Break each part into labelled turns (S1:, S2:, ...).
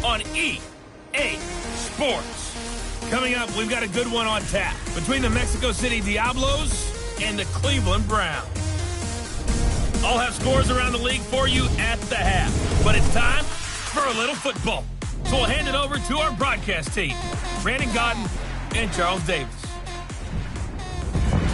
S1: on EA Sports. Coming up, we've got a good one on tap between the Mexico City Diablos and the Cleveland Browns. I'll have scores around the league for you at the half, but it's time for a little football. So we'll hand it over to our broadcast team, Brandon Godden and Charles Davis.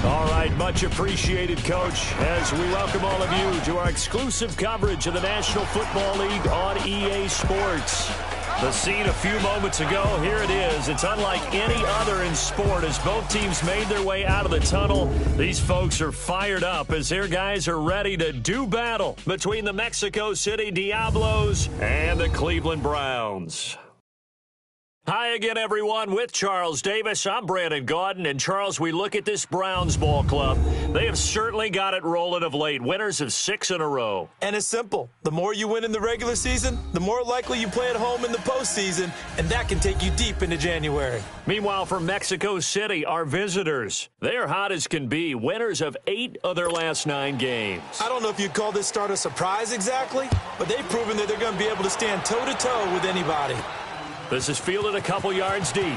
S2: All right, much appreciated, Coach, as we welcome all of you to our exclusive coverage of the National Football League on EA Sports. The scene a few moments ago, here it is. It's unlike any other in sport as both teams made their way out of the tunnel. These folks are fired up as their guys are ready to do battle between the Mexico City Diablos and the Cleveland Browns. Hi again, everyone. With Charles Davis, I'm Brandon Godden. And, Charles, we look at this Browns ball club. They have certainly got it rolling of late. Winners of 6 in a row.
S3: And it's simple. The more you win in the regular season, the more likely you play at home in the postseason, and that can take you deep into January.
S2: Meanwhile, for Mexico City, our visitors, they're hot as can be. Winners of 8 of their last 9 games.
S3: I don't know if you'd call this start a surprise exactly, but they've proven that they're going to be able to stand toe-to-toe with anybody.
S2: This is fielded a couple yards deep. Oh,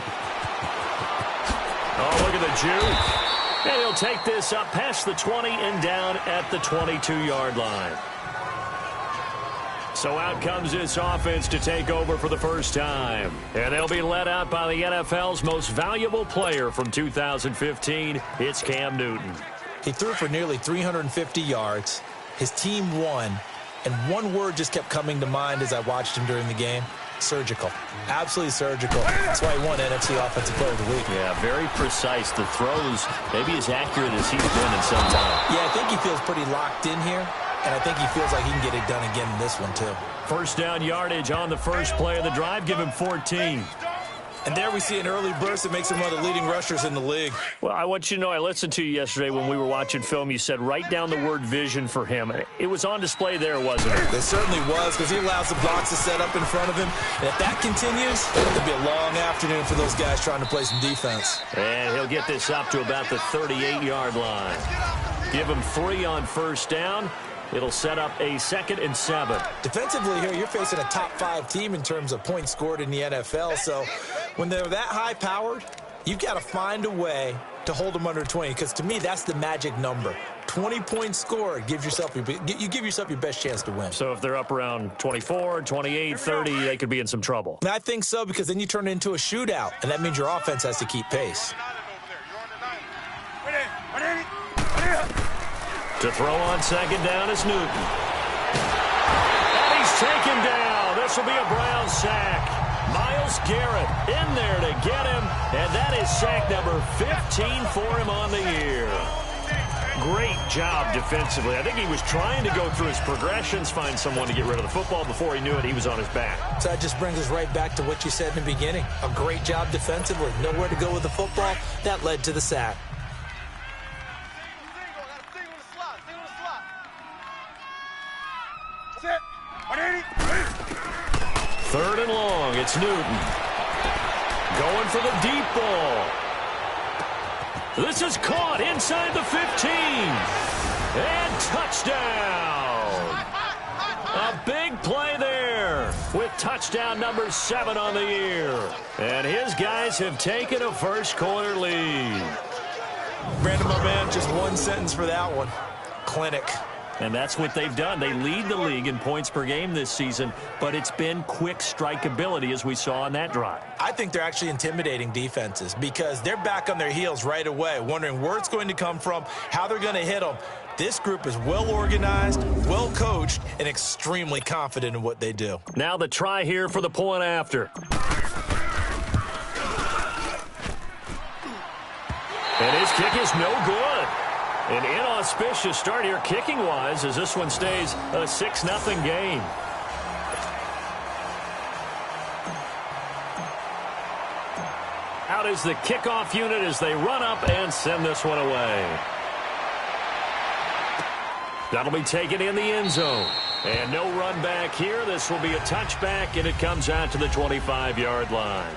S2: look at the juke. And he'll take this up past the 20 and down at the 22-yard line. So out comes this offense to take over for the first time. And they'll be led out by the NFL's most valuable player from 2015. It's Cam Newton.
S3: He threw for nearly 350 yards. His team won. And one word just kept coming to mind as I watched him during the game. Surgical. Absolutely surgical. That's why he won NFC Offensive Player of the Week.
S2: Yeah, very precise. The throws maybe as accurate as he's been in some time.
S3: Yeah, I think he feels pretty locked in here, and I think he feels like he can get it done again in this one, too.
S2: First down yardage on the first play of the drive. Give him 14.
S3: And there we see an early burst that makes him one of the leading rushers in the league.
S2: Well, I want you to know, I listened to you yesterday when we were watching film. You said write down the word vision for him. It was on display there, wasn't it?
S3: It certainly was, because he allows the blocks to set up in front of him. And if that continues, it'll be a long afternoon for those guys trying to play some defense.
S2: And he'll get this up to about the 38-yard line. Give him 3 on first down. It'll set up a 2nd and 7.
S3: Defensively here, you're facing a top-5 team in terms of points scored in the NFL. So when they're that high-powered, you've got to find a way to hold them under 20. Because to me, that's the magic number. 20 points scored, you give yourself your best chance to win.
S2: So if they're up around 24, 28, 30, they could be in some trouble.
S3: And I think so, because then you turn it into a shootout, and that means your offense has to keep pace.
S2: To throw on second down is Newton. And he's taken down. This will be a Brown sack. Myles Garrett in there to get him. And that is sack number 15 for him on the year. Great job defensively. I think he was trying to go through his progressions, find someone to get rid of the football. Before he knew it, he was on his back.
S3: So that just brings us right back to what you said in the beginning. A great job defensively. Nowhere to go with the football. That led to the sack.
S2: Third and long, it's Newton. Going for the deep ball. This is caught inside the 15. And touchdown. A big play there with touchdown number 7 on the year. And his guys have taken a first quarter lead.
S3: Brandon, my man, just one sentence for that one. Clinic.
S2: And that's what they've done. They lead the league in points per game this season, but it's been quick strikeability as we saw on that drive.
S3: I think they're actually intimidating defenses because they're back on their heels right away, wondering where it's going to come from, how they're going to hit them. This group is well organized, well coached, and extremely confident in what they do.
S2: Now the try here for the point after. And his kick is no good. An inauspicious start here kicking-wise as this one stays a 6-0 game. Out is the kickoff unit as they run up and send this one away. That'll be taken in the end zone. And no run back here. This will be a touchback, and it comes out to the 25-yard line.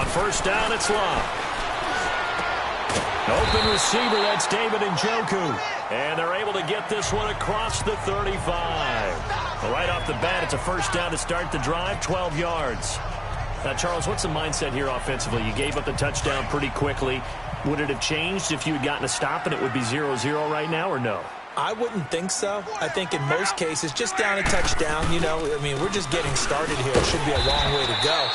S2: first down, it's Love. Open receiver, that's David Njoku. And they're able to get this one across the 35. Well, right off the bat, it's a first down to start the drive, 12 yards. Now, Charles, what's the mindset here offensively? You gave up the touchdown pretty quickly. Would it have changed if you had gotten a stop and it would be 0-0 right now, or no?
S3: I wouldn't think so. I think in most cases, just down a touchdown, you know, I mean, we're just getting started here. It should be a long way to go.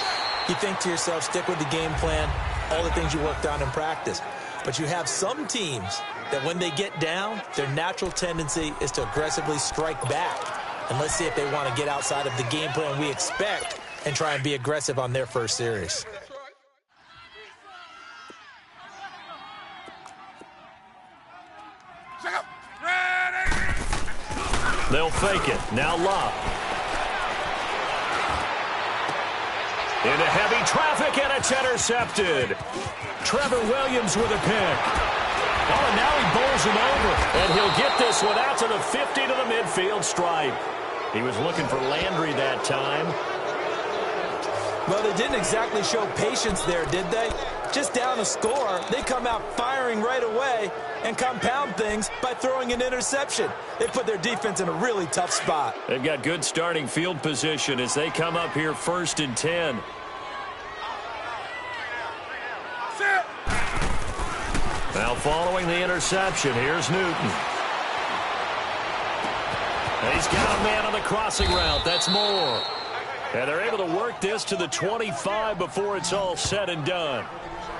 S3: You think to yourself, stick with the game plan, all the things you worked on in practice. But you have some teams that when they get down, their natural tendency is to aggressively strike back. And let's see if they want to get outside of the game plan we expect and try and be aggressive on their first series.
S2: They'll fake it. Now Love. Into heavy traffic, and it's intercepted. Trevor Williams with a pick. Oh, and now he bowls him over. And he'll get this one out to the 50 to the midfield stripe. He was looking for Landry that time.
S3: Well, they didn't exactly show patience there, did they? Just down a score, they come out firing right away and compound things by throwing an interception. They put their defense in a really tough spot.
S2: They've got good starting field position as they come up here 1st and 10. Now following the interception, here's Newton. He's got a man on the crossing route. That's Moore. And they're able to work this to the 25 before it's all said and done.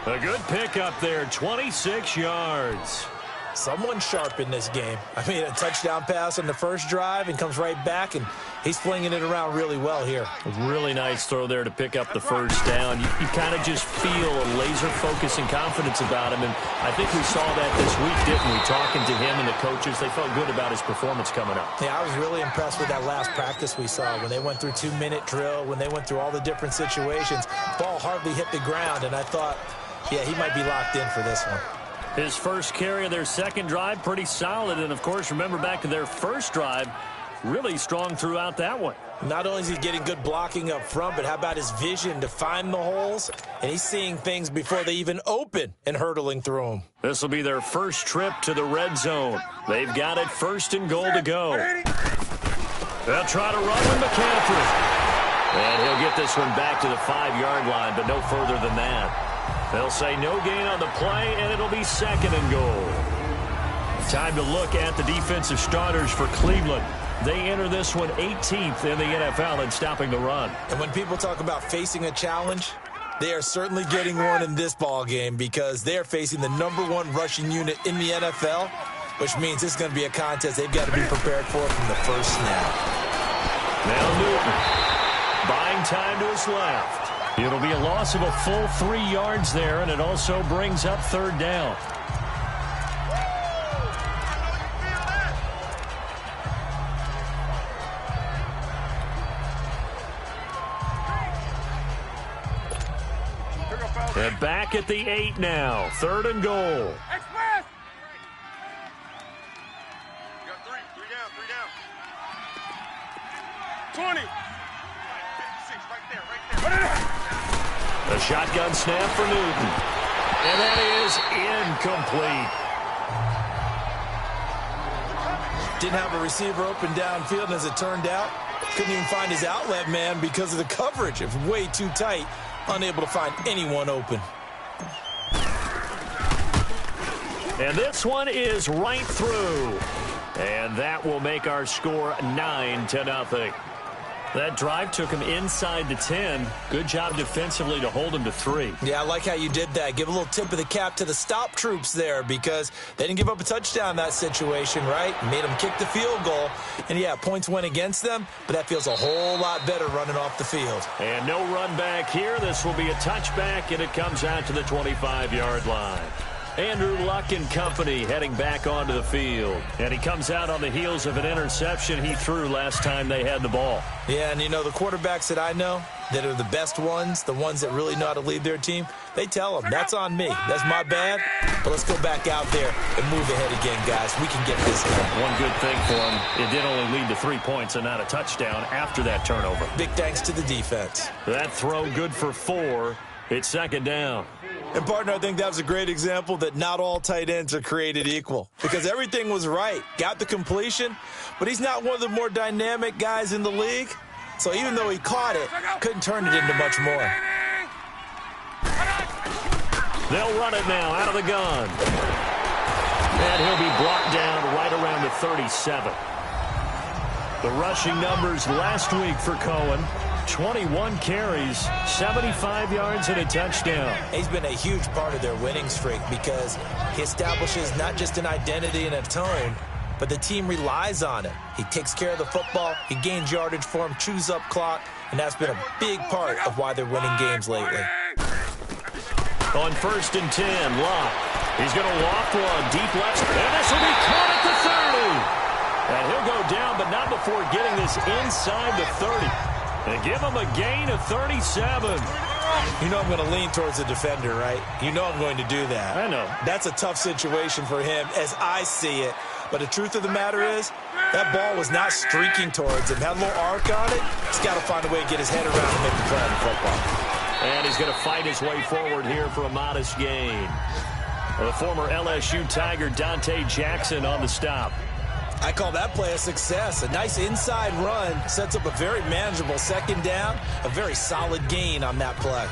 S2: A good pickup there, 26 yards.
S3: Someone sharp in this game. I mean, a touchdown pass on the first drive and comes right back, and he's flinging it around really well here.
S2: Really nice throw there to pick up the first down. You kind of just feel a laser focus and confidence about him, and I think we saw that this week, didn't we? Talking to him and the coaches, they felt good about his performance coming up.
S3: Yeah, I was really impressed with that last practice we saw when they went through 2-minute drill, when they went through all the different situations. Ball hardly hit the ground, and I thought, yeah, he might be locked in for this one.
S2: His first carry of their second drive, pretty solid. And, of course, remember back to their first drive, really strong throughout that one.
S3: Not only is he getting good blocking up front, but how about his vision to find the holes? And he's seeing things before they even open and hurtling through them.
S2: This will be their first trip to the red zone. They've got it 1st and goal to go. They'll try to run with McCaffrey. And he'll get this one back to the 5-yard line, but no further than that. They'll say no gain on the play, and it'll be 2nd and goal. Time to look at the defensive starters for Cleveland. They enter this one 18th in the NFL in stopping the run.
S3: And when people talk about facing a challenge, they are certainly getting one in this ball game because they're facing the #1 rushing unit in the NFL, which means it's going to be a contest they've got to be prepared for from the first snap.
S2: Now Newton buying time to his left. It'll be a loss of a full 3 yards there, and it also brings up 3rd down. And back at the 8 now, 3rd and goal.
S4: Express! You got three down. 20. 56, right there.
S2: A shotgun snap for Newton. And that is incomplete.
S3: Didn't have a receiver open downfield, and as it turned out, couldn't even find his outlet man because of the coverage. It was way too tight, unable to find anyone open.
S2: And this one is right through. And that will make our score 9-0. That drive took him inside the 10. Good job defensively to hold him to 3.
S3: Yeah, I like how you did that. Give a little tip of the cap to the stop troops there because they didn't give up a touchdown in that situation, right? Made them kick the field goal. And, yeah, points went against them, but that feels a whole lot better running off the field.
S2: And no run back here. This will be a touchback, and it comes out to the 25-yard line. Andrew Luck and company heading back onto the field. And he comes out on the heels of an interception he threw last time they had the ball.
S3: Yeah, and you know, the quarterbacks that I know that are the best ones, the ones that really know how to lead their team, they tell them, that's on me. That's my bad. But let's go back out there and move ahead again, guys. We can get this done.
S2: One good thing for him, it did only lead to 3 points and not a touchdown after that turnover.
S3: Big thanks to the defense.
S2: That throw good for 4. It's second down.
S3: And, partner, I think that was a great example that not all tight ends are created equal because everything was right. Got the completion, but he's not one of the more dynamic guys in the league. So even though he caught it, couldn't turn it into much more.
S2: They'll run it now out of the gun. And he'll be brought down right around the 37. The rushing numbers last week for Cohen. 21 carries, 75 yards, and a touchdown.
S3: He's been a huge part of their winning streak because he establishes not just an identity and a tone, but the team relies on it. He takes care of the football, he gains yardage for him, chews up clock, and that's been a big part of why they're winning games lately.
S2: On 1st and 10, Locke. He's going to loft one deep left, and this will be caught at the 30. And he'll go down, but not before getting this inside the 30. And give him a gain of 37.
S3: You know I'm going to lean towards the defender, right? You know I'm going to do that.
S2: I know.
S3: That's a tough situation for him as I see it. But the truth of the matter is, that ball was not streaking towards him. Had a little arc on it. He's got to find a way to get his head around and make the play on the football.
S2: And he's going to fight his way forward here for a modest gain. The former LSU Tiger Dante Jackson on the stop.
S3: I call that play a success. A nice inside run sets up a very manageable second down, a very solid gain on that play.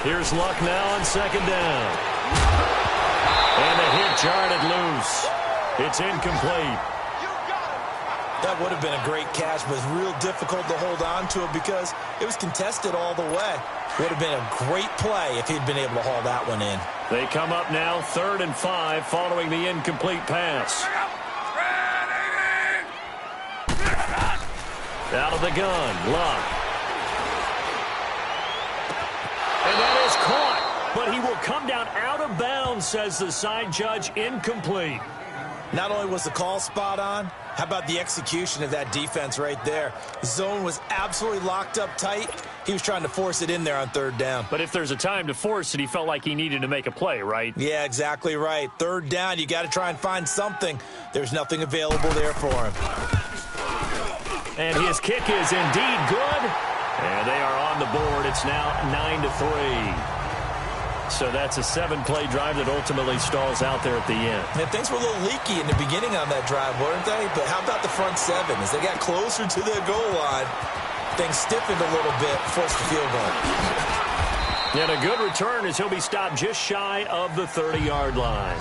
S2: Here's Luck now on second down. And the hit jarred loose. It's incomplete.
S3: That would have been a great catch, but it's real difficult to hold on to it because it was contested all the way. Would have been a great play if he'd been able to haul that one in.
S2: They come up now 3rd and 5 following the incomplete pass. Out of the gun, Luck. And that is caught, but he will come down out of bounds, says the side judge, incomplete.
S3: Not only was the call spot on, how about the execution of that defense right there? The zone was absolutely locked up tight. He was trying to force it in there on 3rd down.
S2: But if there's a time to force it, he felt like he needed to make a play, right?
S3: Yeah, exactly right. 3rd down, you got to try and find something. There's nothing available there for him.
S2: And his kick is indeed good. And they are on the board. It's now 9-3. So that's a 7-play drive that ultimately stalls out there at the end.
S3: And things were a little leaky in the beginning on that drive, weren't they? But how about the front 7? As they got closer to the goal line, things stiffened a little bit, forced the field goal.
S2: And a good return as he'll be stopped just shy of the 30-yard line.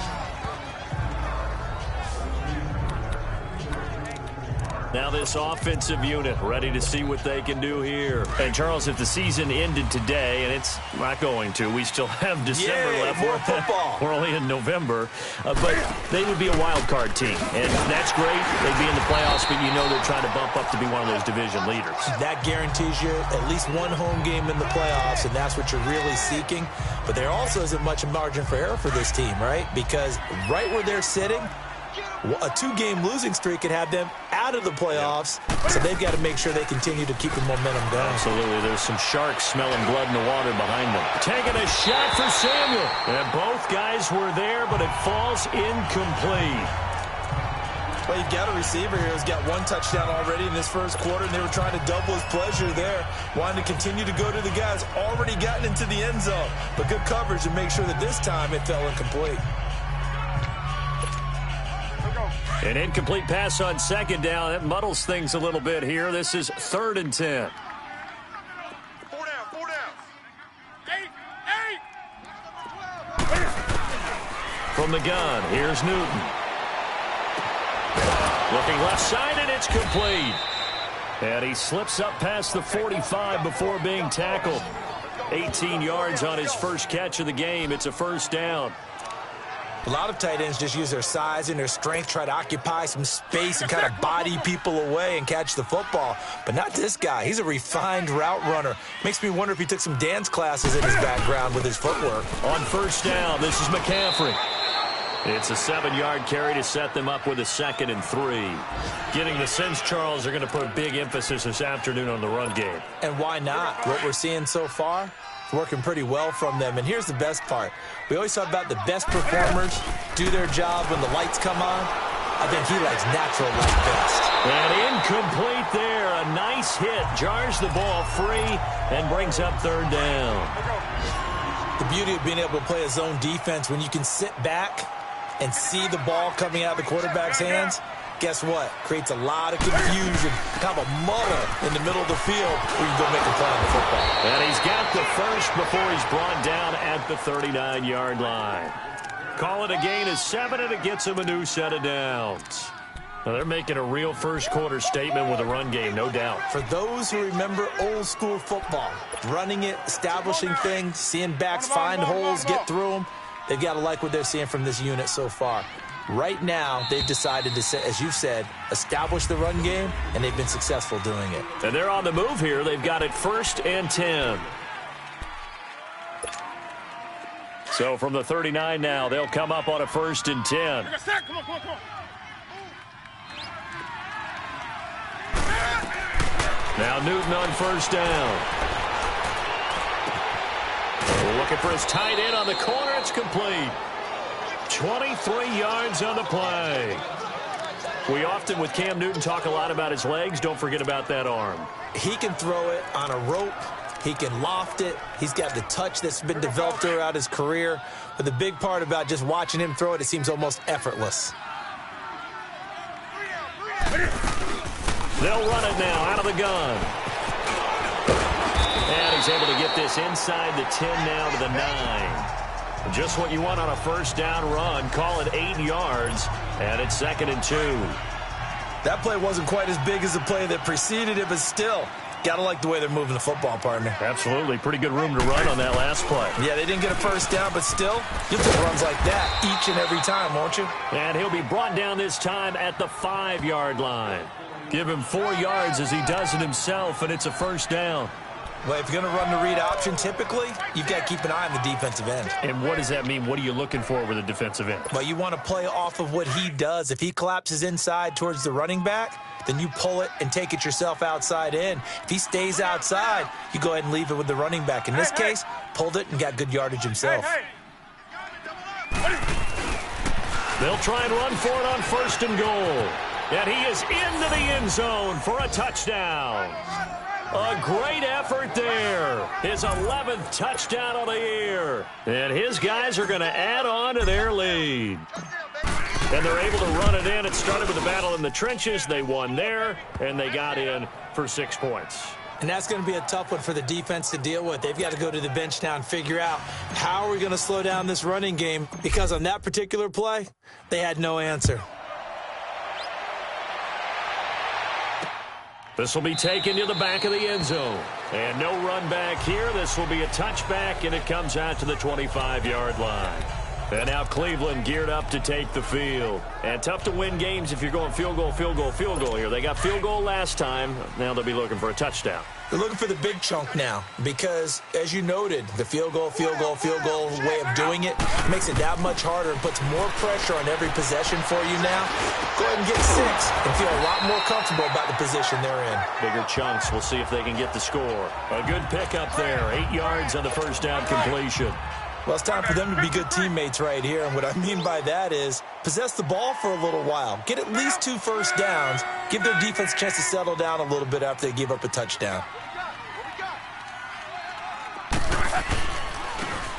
S2: Now this offensive unit ready to see what they can do here. And, Charles, if the season ended today, and it's not going to, we still have December left.
S3: More football.
S2: We're only in November. But they would be a wild card team. And that's great. They'd be in the playoffs, but you know they're trying to bump up to be one of those division leaders. That
S3: guarantees you at least one home game in the playoffs, and that's what you're really seeking. But there also isn't much margin for error for this team, right? Because right where they're sitting, a 2-game losing streak could have them out of the playoffs, so they've got to make sure they continue to keep the momentum going.
S2: Absolutely. There's some sharks smelling blood in the water behind them. Taking a shot for Samuel. And both guys were there, but it falls incomplete.
S3: Well, you've got a receiver here who's got 1 touchdown already in this first quarter, and they were trying to double his pleasure there, wanting to continue to go to the guys already gotten into the end zone. But good coverage to make sure that this time it fell incomplete.
S2: An incomplete pass on second down. That muddles things a little bit here. This is 3rd and 10.
S4: 4 down. 8.
S2: From the gun, here's Newton. Looking left side, and it's complete. And he slips up past the 45 before being tackled. 18 yards on his first catch of the game. It's a first down.
S3: A lot of tight ends just use their size and their strength, try to occupy some space and kind of body people away and catch the football. But not this guy. He's a refined route runner. Makes me wonder if he took some dance classes in his background with his footwork.
S2: On first down, this is McCaffrey. It's a 7-yard carry to set them up with a 2nd and 3. Getting the sense, Charles, they're going to put a big emphasis this afternoon on the run game.
S3: And why not? What we're seeing so far, It's working pretty well from them. And here's the best part. We always talk about the best performers do their job when the lights come on. I think he likes natural light best.
S2: And incomplete there. A nice hit. Jars the ball free and brings up third down.
S3: The beauty of being able to play a zone defense when you can sit back and see the ball coming out of the quarterback's hands, guess what? Creates a lot of confusion, kind of a muddle in the middle of the field where you can go make a play on the football.
S2: And he's got the first before he's brought down at the 39-yard line. Call it a gain of 7, and it gets him a new set of downs. Now they're making a real first-quarter statement with a run game, no doubt.
S3: For those who remember old-school football, running it, establishing things, seeing backs find holes, get through them, they've got to like what they're seeing from this unit so far. Right now, they've decided to, as you said, establish the run game, and they've been successful doing it.
S2: And they're on the move here. They've got it 1st and 10. So from the 39 now, they'll come up on a 1st and 10.
S4: Come on.
S2: Now Newton on 1st down. Looking for his tight end on the corner. It's complete. 23 yards on the play. We often, with Cam Newton, talk a lot about his legs. Don't forget about that arm.
S3: He can throw it on a rope. He can loft it. He's got the touch that's been developed throughout his career. But the big part about just watching him throw it, it seems almost effortless.
S2: They'll run it now out of the gun. And he's able to get this inside the 10 now to the 9. Just what you want on a 1st down run. Call it 8 yards, and it's 2nd and 2.
S3: That play wasn't quite as big as the play that preceded it, but still, got to like the way they're moving the football, partner.
S2: Absolutely. Pretty good room to run on that last play.
S3: Yeah, they didn't get a 1st down, but still, you'll take runs like that each and every time, won't you?
S2: And he'll be brought down this time at the 5-yard line. Give him 4 yards as he does it himself, and it's a 1st down.
S3: Well, if you're going to run the read option, typically, you've got to keep an eye on the defensive end.
S2: And what does that mean? What are you looking for with a defensive end?
S3: Well, you want to play off of what he does. If he collapses inside towards the running back, then you pull it and take it yourself outside in. If he stays outside, you go ahead and leave it with the running back. In this case, pulled it and got good yardage himself.
S2: They'll try and run for it on 1st and goal. And he is into the end zone for a touchdown. A great effort there. His 11th touchdown of the year. And his guys are going to add on to their lead. And they're able to run it in. It started with a battle in the trenches. They won there, and they got in for 6 points.
S3: And that's going to be a tough one for the defense to deal with. They've got to go to the bench now and figure out how are we going to slow down this running game, because on that particular play, they had no answer.
S2: This will be taken to the back of the end zone. And no run back here. This will be a touchback, and it comes out to the 25-yard line. And now Cleveland geared up to take the field. And tough to win games if you're going field goal here. They got field goal last time. Now they'll be looking for a touchdown.
S3: They're looking for the big chunk now because, as you noted, the field goal way of doing it makes it that much harder and puts more pressure on every possession for you now. Go ahead and get 6 and feel a lot more comfortable about the position they're in.
S2: Bigger chunks. We'll see if they can get the score. A good pickup there. 8 yards on the 1st down completion.
S3: Well, it's time for them to be good teammates right here. And what I mean by that is possess the ball for a little while. Get at least 2 first downs. Give their defense a chance to settle down a little bit after they give up a touchdown.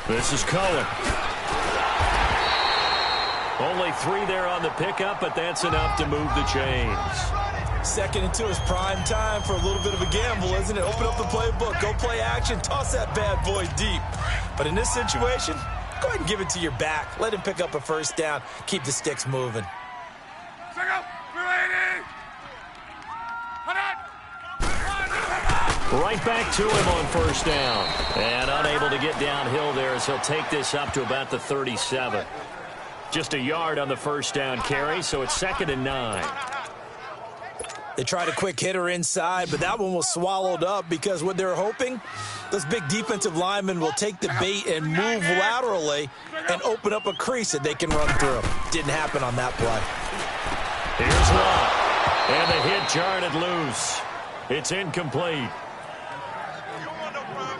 S2: This is Cohen. Only 3 there on the pickup, but that's enough to move the chains.
S3: 2nd and 2 is prime time for a little bit of a gamble, isn't it? Open up the playbook, go play action, toss that bad boy deep. But in this situation, go ahead and give it to your back. Let him pick up a 1st down. Keep the sticks moving.
S2: Right back to him on 1st down. And unable to get downhill there as he'll take this up to about the 37. Just a yard on the 1st down carry, so it's 2nd and 9.
S3: They tried a quick hitter inside, but that one was swallowed up because what they're hoping, those big defensive linemen will take the bait and move laterally and open up a crease that they can run through. Didn't happen on that play.
S2: Here's one. And the hit jarred it loose. It's incomplete.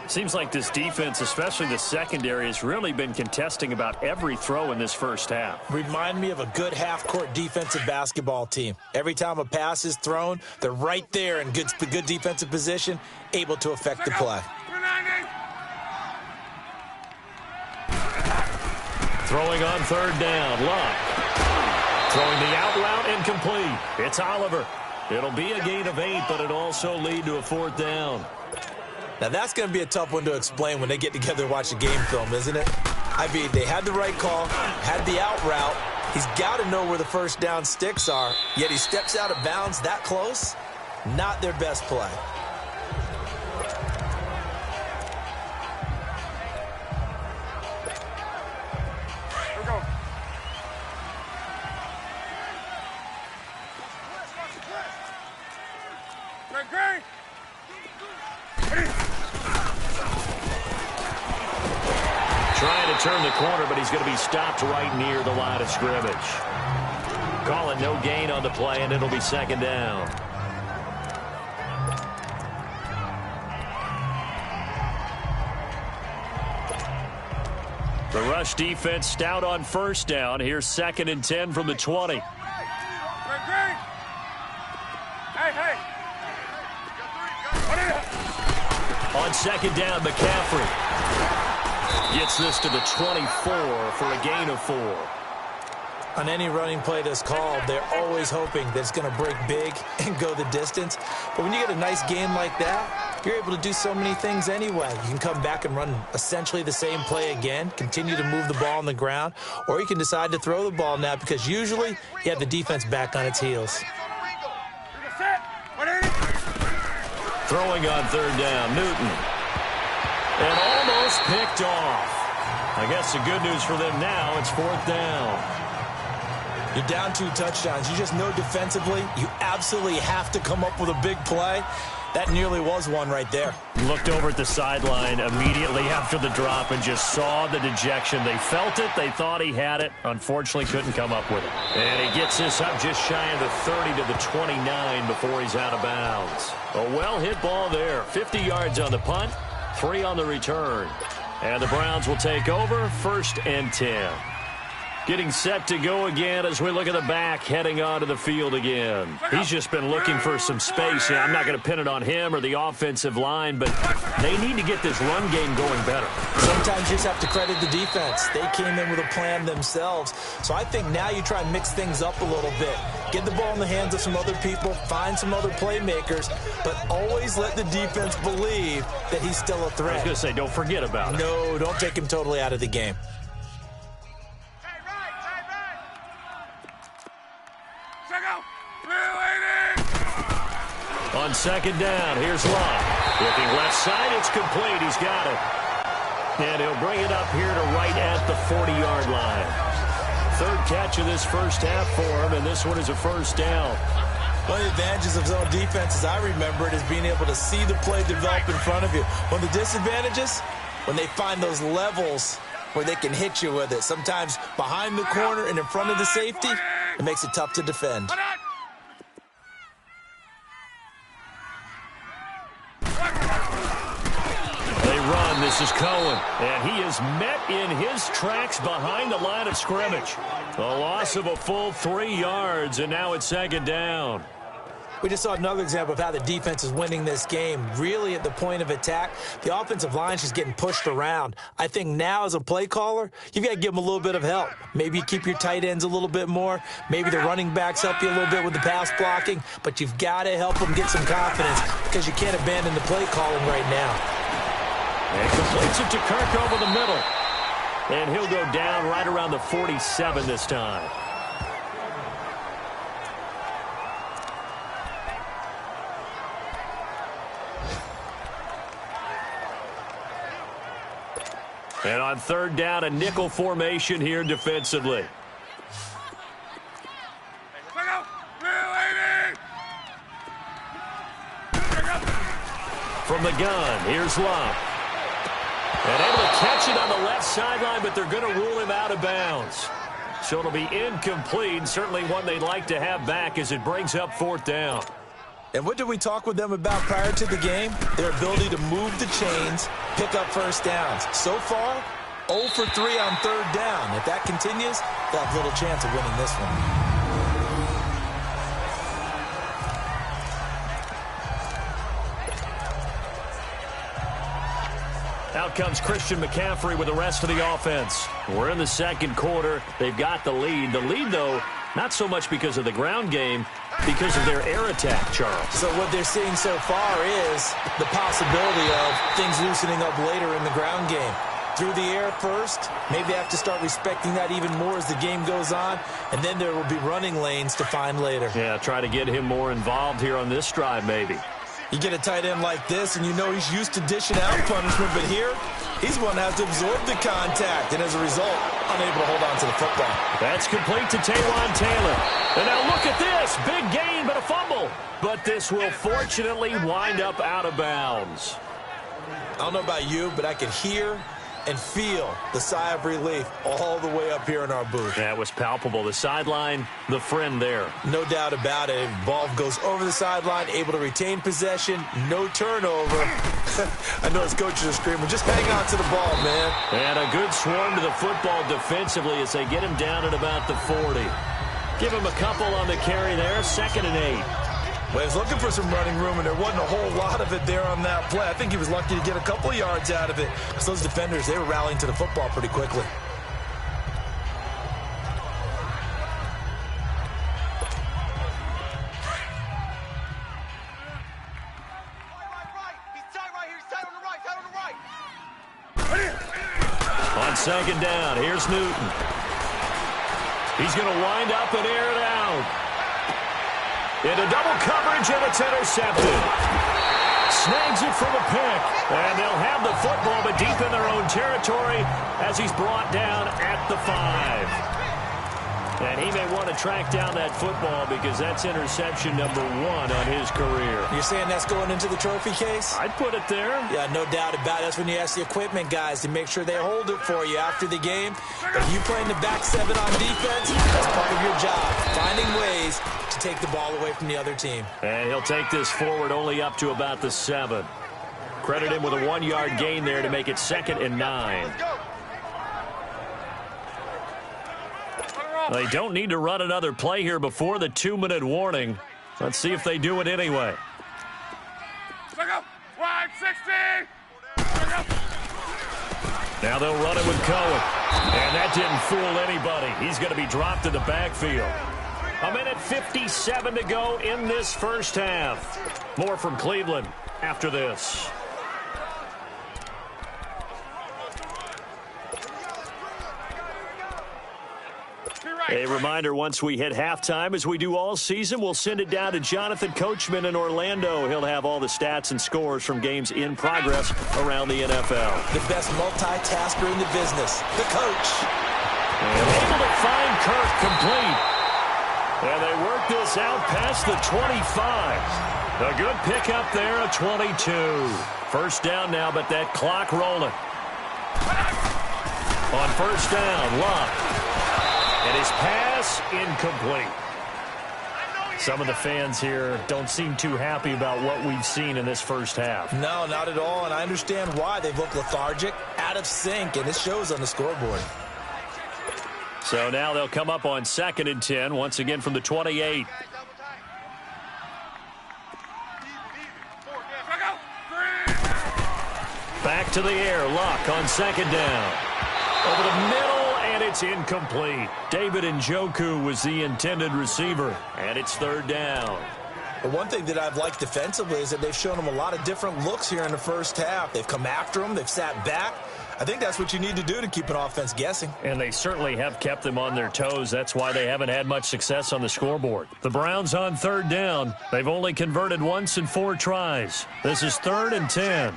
S2: Seems like this defense, especially the secondary, has really been contesting about every throw in this first half.
S3: Remind me of a good half-court defensive basketball team. Every time a pass is thrown, they're right there in good defensive position, able to affect the play.
S2: Throwing on third down, Luck. Throwing the out route incomplete. It's Oliver. It'll be a gain of 8, but it'll also lead to a 4th down.
S3: Now, that's going to be a tough one to explain when they get together and watch the game film, isn't it? I mean, they had the right call, had the out route. He's got to know where the first down sticks are, yet he steps out of bounds that close. Not their best play.
S4: Here we go. Great.
S2: Trying to turn the corner, but he's going to be stopped right near the line of scrimmage. Calling no gain on the play, and it'll be 2nd down. The rush defense stout on 1st down. Here's 2nd and 10 from the 20.
S4: Hey.
S2: On 2nd down, McCaffrey gets this to the 24 for a gain of 4.
S3: On any running play that's called, they're always hoping that it's going to break big and go the distance. But when you get a nice gain like that, you're able to do so many things anyway. You can come back and run essentially the same play again, continue to move the ball on the ground, or you can decide to throw the ball now because usually you have the defense back on its heels.
S2: Throwing on 3rd down, Newton. And almost picked off. I guess the good news for them now, it's 4th down.
S3: You're down 2 touchdowns. You just know defensively you absolutely have to come up with a big play. That nearly was one right there.
S2: Looked over at the sideline immediately after the drop and just saw the dejection. They felt it. They thought he had it. Unfortunately, couldn't come up with it. And he gets this up just shy of the 30 to the 29 before he's out of bounds. A well-hit ball there. 50 yards on the punt, 3 on the return. And the Browns will take over 1st and 10. Getting set to go again as we look at the back, heading onto the field again. He's just been looking for some space. Yeah, I'm not going to pin it on him or the offensive line, but they need to get this run game going better.
S3: Sometimes you just have to credit the defense. They came in with a plan themselves. So I think now you try and mix things up a little bit. Get the ball in the hands of some other people, find some other playmakers, but always let the defense believe that he's still a threat.
S2: I was going to say, don't forget about it.
S3: No, don't take him totally out of the game.
S2: On 2nd down, here's Luck. Looking left side, it's complete. He's got it. And he'll bring it up here to right at the 40-yard line. 3rd catch of this first half for him, and this one is a 1st down.
S3: One of the advantages of zone defense, as I remember it, is being able to see the play develop in front of you. One of the disadvantages, when they find those levels where they can hit you with it. Sometimes behind the corner and in front of the safety, it makes it tough to defend.
S2: Run. This is Cohen, and he is met in his tracks behind the line of scrimmage. A loss of a full 3 yards, and now it's 2nd down.
S3: We just saw another example of how the defense is winning this game. Really at the point of attack, the offensive line's just getting pushed around. I think now as a play caller, you've got to give them a little bit of help. Maybe you keep your tight ends a little bit more. Maybe the running backs help you a little bit with the pass blocking. But you've got to help them get some confidence because you can't abandon the play calling right now.
S2: And completes it to Kirk over the middle. And he'll go down right around the 47 this time. And on 3rd down, a nickel formation here defensively. From the gun, here's Luck. And able to catch it on the left sideline, but they're going to rule him out of bounds. So it'll be incomplete, certainly one they'd like to have back as it brings up 4th down.
S3: And what did we talk with them about prior to the game? Their ability to move the chains, pick up first downs. So far, 0 for 3 on third down. If that continues, they'll have little chance of winning this one.
S2: Out comes Christian McCaffrey with the rest of the offense. We're in the second quarter. They've got the lead. The lead, though, not so much because of the ground game, because of their air attack, Charles.
S3: So what they're seeing so far is the possibility of things loosening up later in the ground game. Through the air first, maybe they have to start respecting that even more as the game goes on, and then there will be running lanes to find later.
S2: Yeah, try to get him more involved here on this drive, maybe.
S3: You get a tight end like this, and you know he's used to dishing out punishment, but here, he's one that has to absorb the contact, and as a result, unable to hold on to the football.
S2: That's complete to Taywan Taylor. And now look at this. Big gain, but a fumble. But this will fortunately wind up out of bounds.
S3: I don't know about you, but I could hear and feel the sigh of relief all the way up here in our booth.
S2: That was palpable. The sideline, the friend there.
S3: No doubt about it. Ball goes over the sideline, able to retain possession, no turnover. I know his coaches are screaming, just hang on to the ball, man.
S2: And a good swarm to the football defensively as they get him down at about the 40. Give him a couple on the carry there, 2nd and 8.
S3: Well, he was looking for some running room, and there wasn't a whole lot of it there on that play. I think he was lucky to get a couple of yards out of it. Because those defenders, they were rallying to the football pretty quickly.
S2: On 2nd down, here's Newton. He's going to wind up and air it out. Into double coverage, and it's intercepted. Snags it for the pick. And they'll have the football, but deep in their own territory as he's brought down at the 5. And he may want to track down that football because that's interception number 1 on his career.
S3: You're saying that's going into the trophy case?
S2: I'd put it there.
S3: Yeah, no doubt about it. That's when you ask the equipment guys to make sure they hold it for you after the game. If you playing the back 7 on defense, that's part of your job. Finding ways to take the ball away from the other team.
S2: And he'll take this forward only up to about the 7. Credit him with a 1-yard gain there to make it 2nd and 9. They don't need to run another play here before the 2-minute warning. Let's see if they do it anyway.
S4: Wide 60.
S2: Now they'll run it with Cohen. And that didn't fool anybody. He's going to be dropped in the backfield. 1:57 to go in this first half. More from Cleveland after this. A reminder, once we hit halftime, as we do all season, we'll send it down to Jonathan Coachman in Orlando. He'll have all the stats and scores from games in progress around the NFL.
S3: The best multitasker in the business, the coach.
S2: And able to find Kirk complete. And they work this out past the 25. A good pickup there, a 22. First down now, but that clock rolling. On first down, Luck. And his pass incomplete. Some of the fans here don't seem too happy about what we've seen in this first half.
S3: No, not at all, and I understand why. They've looked lethargic, out of sync, and it shows on the scoreboard.
S2: So now they'll come up on 2nd and 10, once again from the 28. Back to the air, Luck on 2nd down. Over the middle. And it's incomplete. David Njoku was the intended receiver. And it's 3rd down.
S3: But one thing that I've liked defensively is that they've shown them a lot of different looks here in the first half. They've come after them. They've sat back. I think that's what you need to do to keep an offense guessing.
S2: And they certainly have kept them on their toes. That's why they haven't had much success on the scoreboard. The Browns on 3rd down. They've only converted once in 4 tries. This is 3rd and 10.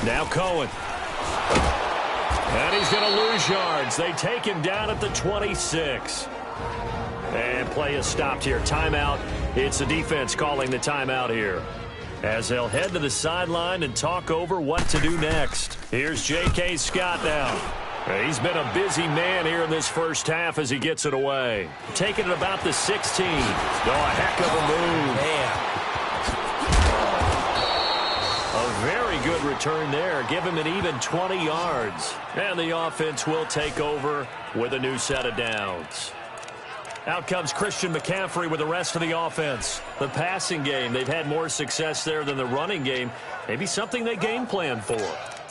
S2: Now Cohen. And he's going to lose yards. They take him down at the 26. And play is stopped here. Timeout. It's the defense calling the timeout here, as they'll head to the sideline and talk over what to do next. Here's J.K. Scott now. He's been a busy man here in this first half as he gets it away. Taking it about the 16. Oh, a heck of a move.
S3: Man.
S2: A very good return there. Give him an even 20 yards. And the offense will take over with a new set of downs. Out comes Christian McCaffrey with the rest of the offense. The passing game, they've had more success there than the running game. Maybe something they game plan for.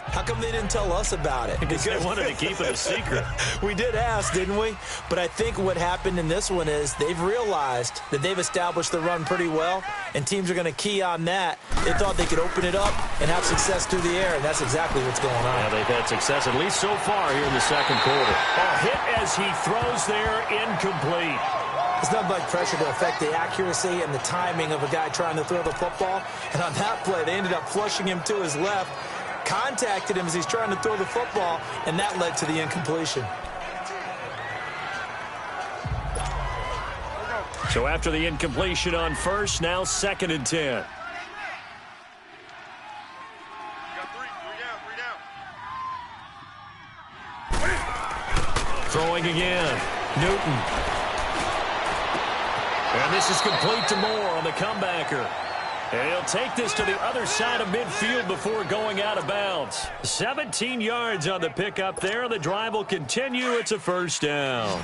S3: How come they didn't tell us about it?
S2: Because they wanted to keep it a secret.
S3: We did ask, didn't we? But I think what happened in this one is they've realized that they've established the run pretty well, and teams are going to key on that. They thought they could open it up and have success through the air, and that's exactly what's going on.
S2: Yeah, they've had success, at least so far here in the second quarter. A hit as he throws there, incomplete.
S3: It's not like pressure to affect the accuracy and the timing of a guy trying to throw the football. And on that play, they ended up flushing him to his left, contacted him as he's trying to throw the football, and that led to the incompletion.
S2: So after the incompletion on first, now 2nd and 10. Throwing again. Newton. And this is complete to Moore on the comebacker. And he'll take this to the other side of midfield before going out of bounds. 17 yards on the pickup there. The drive will continue. It's a first down.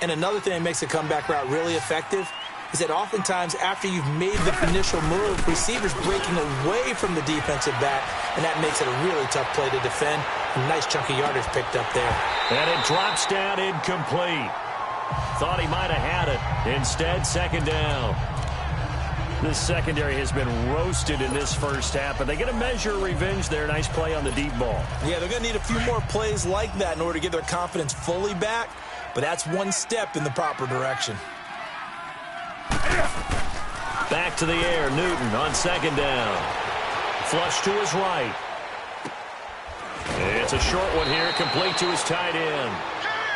S3: And another thing that makes a comeback route really effective is that oftentimes after you've made the initial move, receivers breaking away from the defensive back, and that makes it a really tough play to defend. A nice chunk of yardage picked up there.
S2: And it drops down incomplete. Thought he might have had it. Instead, 2nd down. This secondary has been roasted in this first half, but they get a measure of revenge there. Nice play on the deep ball.
S3: Yeah, they're going to need a few more plays like that in order to get their confidence fully back, but that's one step in the proper direction.
S2: Back to the air, Newton on 2nd down. Flush to his right. It's a short one here, complete to his tight end.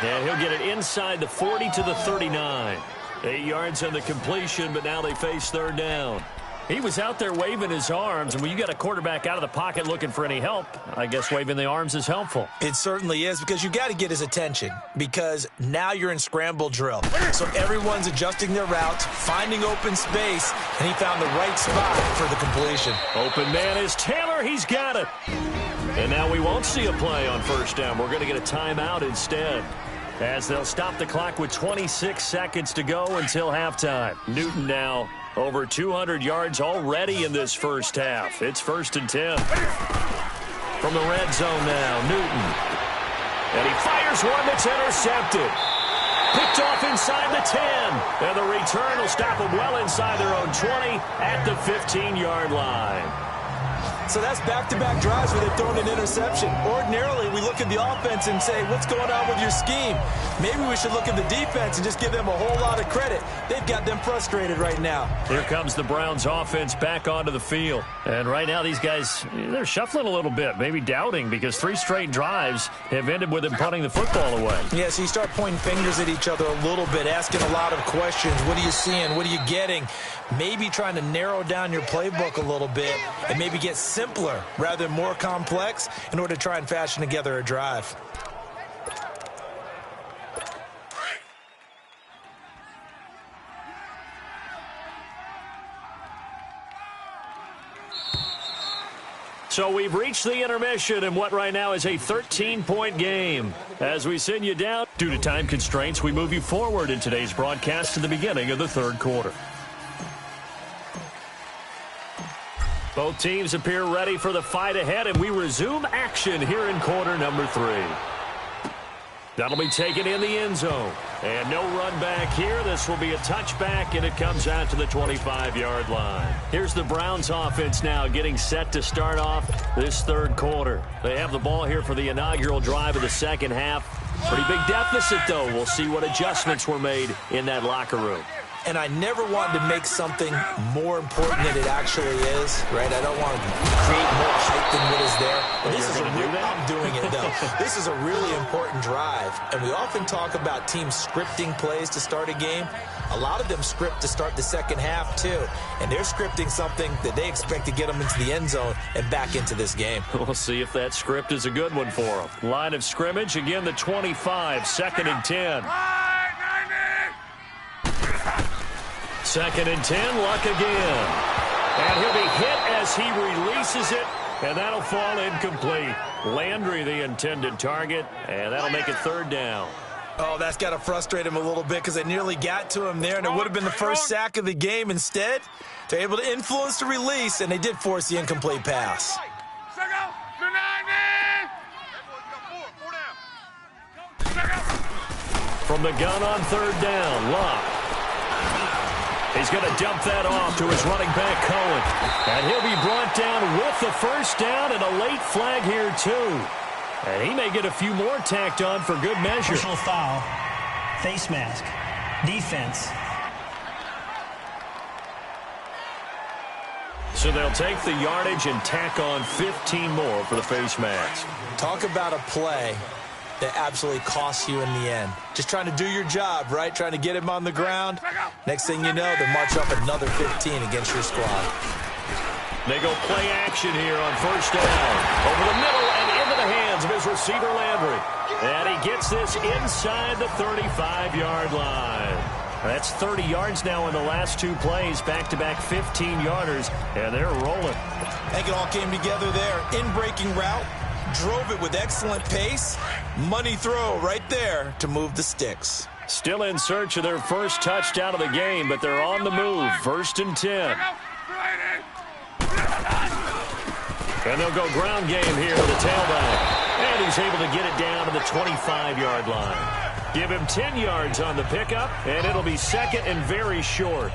S2: And he'll get it inside the 40 to the 39. 8 yards on the completion, but now they face 3rd down. He was out there waving his arms, and when you got a quarterback out of the pocket looking for any help, I guess waving the arms is helpful.
S3: It certainly is, because you got to get his attention, because now you're in scramble drill. So everyone's adjusting their routes, finding open space, and he found the right spot for the completion.
S2: Open man is Taylor. He's got it. And now we won't see a play on 1st down. We're going to get a timeout instead, as they'll stop the clock with 26 seconds to go until halftime. Newton now over 200 yards already in this first half. It's 1st and 10. From the red zone now, Newton. And he fires one that's intercepted. Picked off inside the 10. And the return will stop them well inside their own 20 at the 15-yard line.
S3: So that's back-to-back drives where they've thrown an interception. Ordinarily, we look at the offense and say, what's going on with your scheme? Maybe we should look at the defense and just give them a whole lot of credit. They've got them frustrated right now.
S2: Here comes the Browns offense back onto the field. And right now, these guys, they're shuffling a little bit, maybe doubting, because 3 straight drives have ended with them punting the football away.
S3: Yeah, so you start pointing fingers at each other a little bit, asking a lot of questions. What are you seeing? What are you getting? Maybe trying to narrow down your playbook a little bit and maybe get simpler rather than more complex in order to try and fashion together a drive.
S2: So we've reached the intermission in what right now is a 13-point game. As we send you down, due to time constraints, we move you forward in today's broadcast to the beginning of the 3rd quarter. Both teams appear ready for the fight ahead, and we resume action here in quarter number 3. That'll be taken in the end zone. And no run back here. This will be a touchback, and it comes out to the 25-yard line. Here's the Browns offense now getting set to start off this 3rd quarter. They have the ball here for the inaugural drive of the 2nd half. Pretty big deficit, though. We'll see what adjustments were made in that locker room.
S3: And I never wanted to make something more important than it actually is, right? I don't want to create more hype than what is there. But this is I'm doing it, though. This is a really important drive, and we often talk about teams scripting plays to start a game. A lot of them script to start the second half, too, and they're scripting something that they expect to get them into the end zone and back into this game.
S2: We'll see if that script is a good one for them. Line of scrimmage, again, the 25, 2nd and 10. 2nd and 10, Luck again. And he'll be hit as he releases it, and that'll fall incomplete. Landry, the intended target, and that'll make it 3rd down.
S3: Oh, that's got to frustrate him a little bit because they nearly got to him there, and it would have been the first sack of the game. Instead, they're able to influence the release, and they did force the incomplete pass.
S2: From the gun on 3rd down, Luck. He's going to dump that off to his running back, Cohen. And he'll be brought down with the first down and a late flag here, too. And he may get a few more tacked on for good measure.
S5: Personal foul, face mask, defense.
S2: So they'll take the yardage and tack on 15 more for the face mask.
S3: Talk about a play that absolutely costs you in the end. Just trying to do your job, right? Trying to get him on the ground. Next thing you know, they march up another 15 against your squad.
S2: They go play action here on 1st down. Over the middle and into the hands of his receiver, Landry. And he gets this inside the 35-yard line. That's 30 yards now in the last 2 plays. Back-to-back 15-yarders, and they're rolling.
S3: I think it all came together there. In-breaking route. Drove it with excellent pace. Money throw right there to move the sticks.
S2: Still in search of their first touchdown of the game, but they're on the move. 1st and 10. And they'll go ground game here with the tailback. And he's able to get it down to the 25-yard line. Give him 10 yards on the pickup, and it'll be 2nd and very short.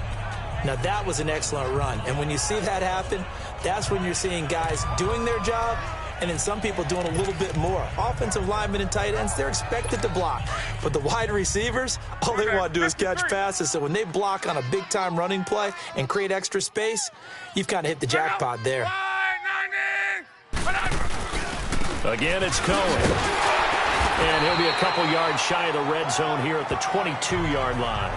S3: Now, that was an excellent run. And when you see that happen, that's when you're seeing guys doing their job, and then some people doing a little bit more. Offensive linemen and tight ends, they're expected to block. But the wide receivers, all they want to do is catch passes. So when they block on a big-time running play and create extra space, you've kind of hit the jackpot there.
S2: Again, it's Cohen. And he'll be a couple yards shy of the red zone here at the 22-yard line.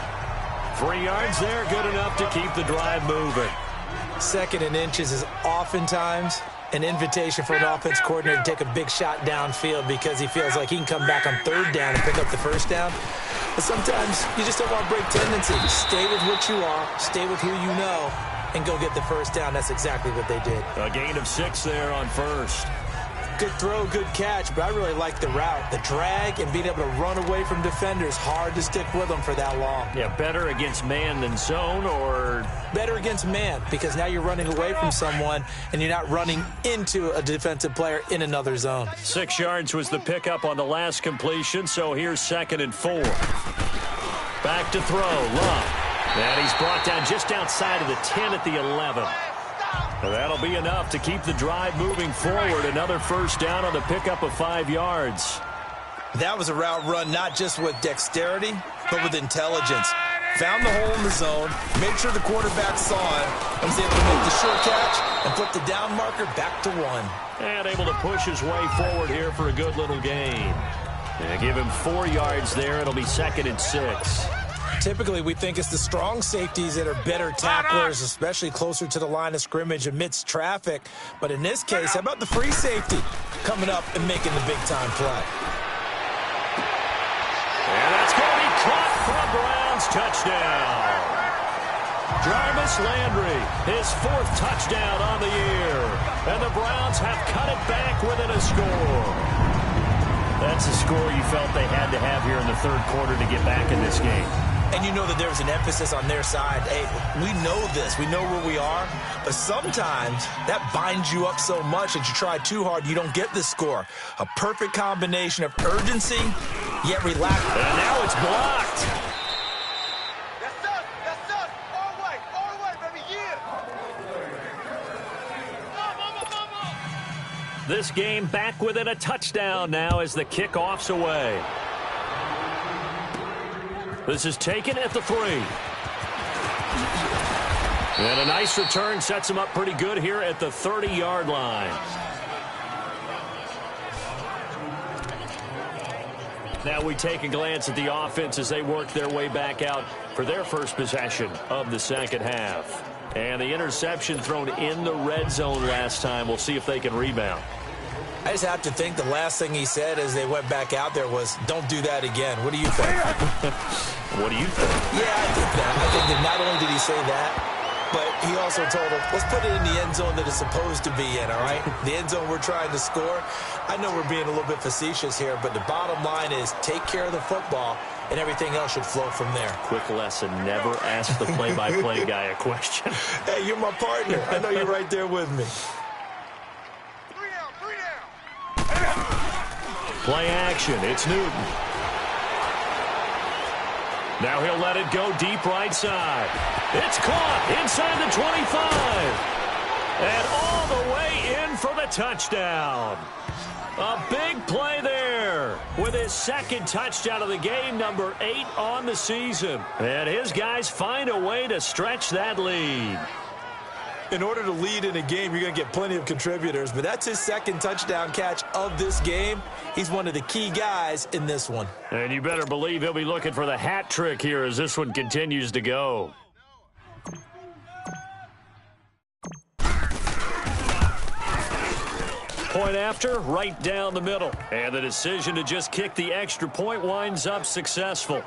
S2: 3 yards there, good enough to keep the drive moving.
S3: 2nd and inches is oftentimes an invitation for an offense coordinator to take a big shot downfield because he feels like he can come back on 3rd down and pick up the 1st down. But sometimes you just don't want to break tendency. Stay with what you are, stay with who you know, and go get the 1st down. That's exactly what they did.
S2: A gain of 6 there on 1st.
S3: Good throw, good catch, but I really like the route. The drag and being able to run away from defenders, hard to stick with them for that long.
S2: Yeah, better against man than zone, or?
S3: Better against man, because now you're running away from someone and you're not running into a defensive player in another zone.
S2: 6 yards was the pickup on the last completion, so here's 2nd and 4. Back to throw, Love. And he's brought down just outside of the 10 at the 11. And that'll be enough to keep the drive moving forward. Another 1st down on the pickup of 5 yards.
S3: That was a route run not just with dexterity, but with intelligence. Found the hole in the zone, made sure the quarterback saw it, and was able to make the short catch and put the down marker back to 1.
S2: And able to push his way forward here for a good little gain. And give him 4 yards there. It'll be 2nd and 6.
S3: Typically, we think it's the strong safeties that are better tacklers, especially closer to the line of scrimmage amidst traffic. But in this case, how about the free safety coming up and making the big-time play?
S2: And that's going to be caught for a Browns touchdown. Jarvis Landry, his 4th touchdown on the year. And the Browns have cut it back within a score. That's a score you felt they had to have here in the 3rd quarter to get back in this game.
S3: And you know that there was an emphasis on their side. Hey, we know this. We know where we are. But sometimes that binds you up so much that you try too hard, you don't get the score. A perfect combination of urgency, yet relaxed.
S2: And now it's blocked.
S4: That's us. All way, baby, yeah.
S2: This game back within a touchdown now as the kickoff's away. This is taken at the 3. And a nice return sets him up pretty good here at the 30-yard line. Now we take a glance at the offense as they work their way back out for their first possession of the second half. And the interception thrown in the red zone last time. We'll see if they can rebound.
S3: I just have to think the last thing he said as they went back out there was, don't do that again. What do you think?
S2: What do you think?
S3: Yeah, I think that. I think that not only did he say that, but he also told him, let's put it in the end zone that it's supposed to be in, all right? The end zone we're trying to score. I know we're being a little bit facetious here, but the bottom line is take care of the football, and everything else should flow from there.
S2: Quick lesson, never ask the play-by-play guy a question.
S3: Hey, you're my partner. I know you're right there with me.
S2: Play action. It's Newton. Now he'll let it go deep right side. It's caught inside the 25. And all the way in for the touchdown. A big play there with his second touchdown of the game, number 8 on the season. And his guys find a way to stretch that lead.
S3: In order to lead in a game, you're going to get plenty of contributors, but that's his second touchdown catch of this game. He's one of the key guys in this one.
S2: And you better believe he'll be looking for the hat trick here as this one continues to go. Point after, right down the middle. And the decision to just kick the extra point winds up successful.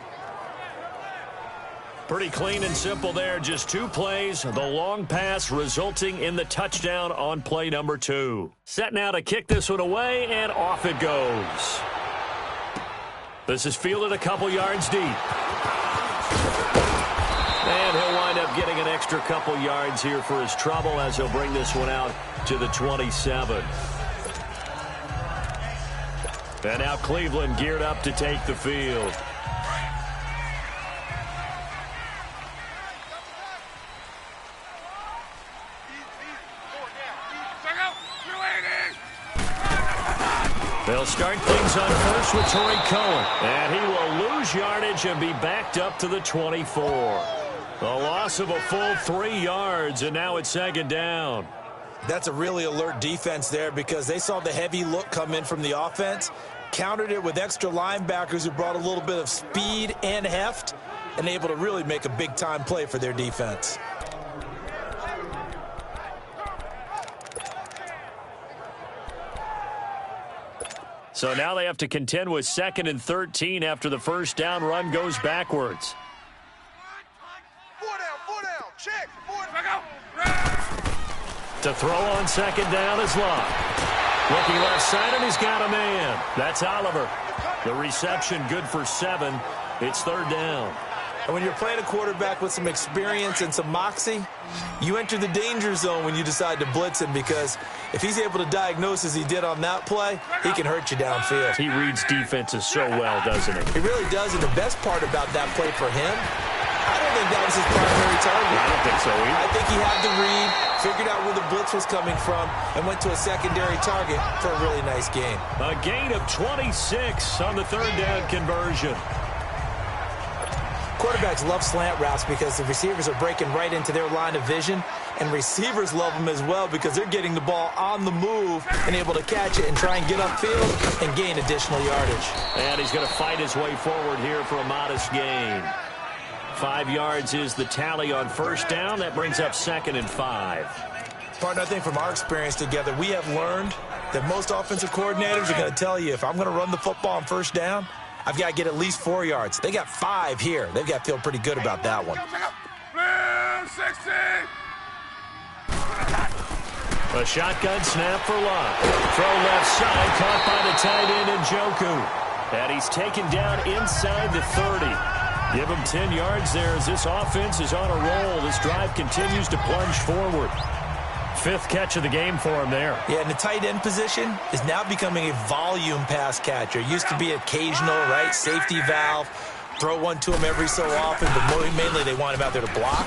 S2: Pretty clean and simple there. Just 2 plays. The long pass resulting in the touchdown on play number 2. Set now to kick this one away, and off it goes. This is fielded a couple yards deep. And he'll wind up getting an extra couple yards here for his trouble as he'll bring this one out to the 27. And now Cleveland geared up to take the field. They'll start things on first with Torrey Cohen. And he will lose yardage and be backed up to the 24. A loss of a full 3 yards, and now it's second down.
S3: That's a really alert defense there because they saw the heavy look come in from the offense, countered it with extra linebackers who brought a little bit of speed and heft, and able to really make a big-time play for their defense.
S2: So now they have to contend with 2nd and 13 after the first down run goes backwards.
S4: 4 down, check, 4 down.
S2: To throw on second down is Locke. Looking left side, and he's got a man. That's Oliver. The reception good for 7. It's 3rd down.
S3: And when you're playing a quarterback with some experience and some moxie, you enter the danger zone when you decide to blitz him because if he's able to diagnose as he did on that play, he can hurt you downfield.
S2: He reads defenses so well, doesn't he?
S3: He really does, and the best part about that play for him, I don't think that was his primary target.
S2: I don't think so either.
S3: I think he had the read, figured out where the blitz was coming from, and went to a secondary target for a really nice gain.
S2: A gain of 26 on the 3rd down conversion.
S3: Quarterbacks love slant routes because the receivers are breaking right into their line of vision, and receivers love them as well because they're getting the ball on the move and able to catch it and try and get upfield and gain additional yardage.
S2: And he's going to fight his way forward here for a modest gain. 5 yards is the tally on first down. That brings up 2nd and 5.
S3: Partner, I think from our experience together, we have learned that most offensive coordinators are going to tell you, if I'm going to run the football on first down, I've got to get at least 4 yards. They got 5 here. They've got to feel pretty good about that one.
S2: A shotgun snap for Locke. Throw left side, caught by the tight end Njoku. And he's taken down inside the 30. Give him 10 yards there as this offense is on a roll. This drive continues to plunge forward. 5th catch of the game for him there.
S3: Yeah, and the tight end position is now becoming a volume pass catcher. It used to be occasional, right, safety valve. Throw one to him every so often, but mainly they want him out there to block.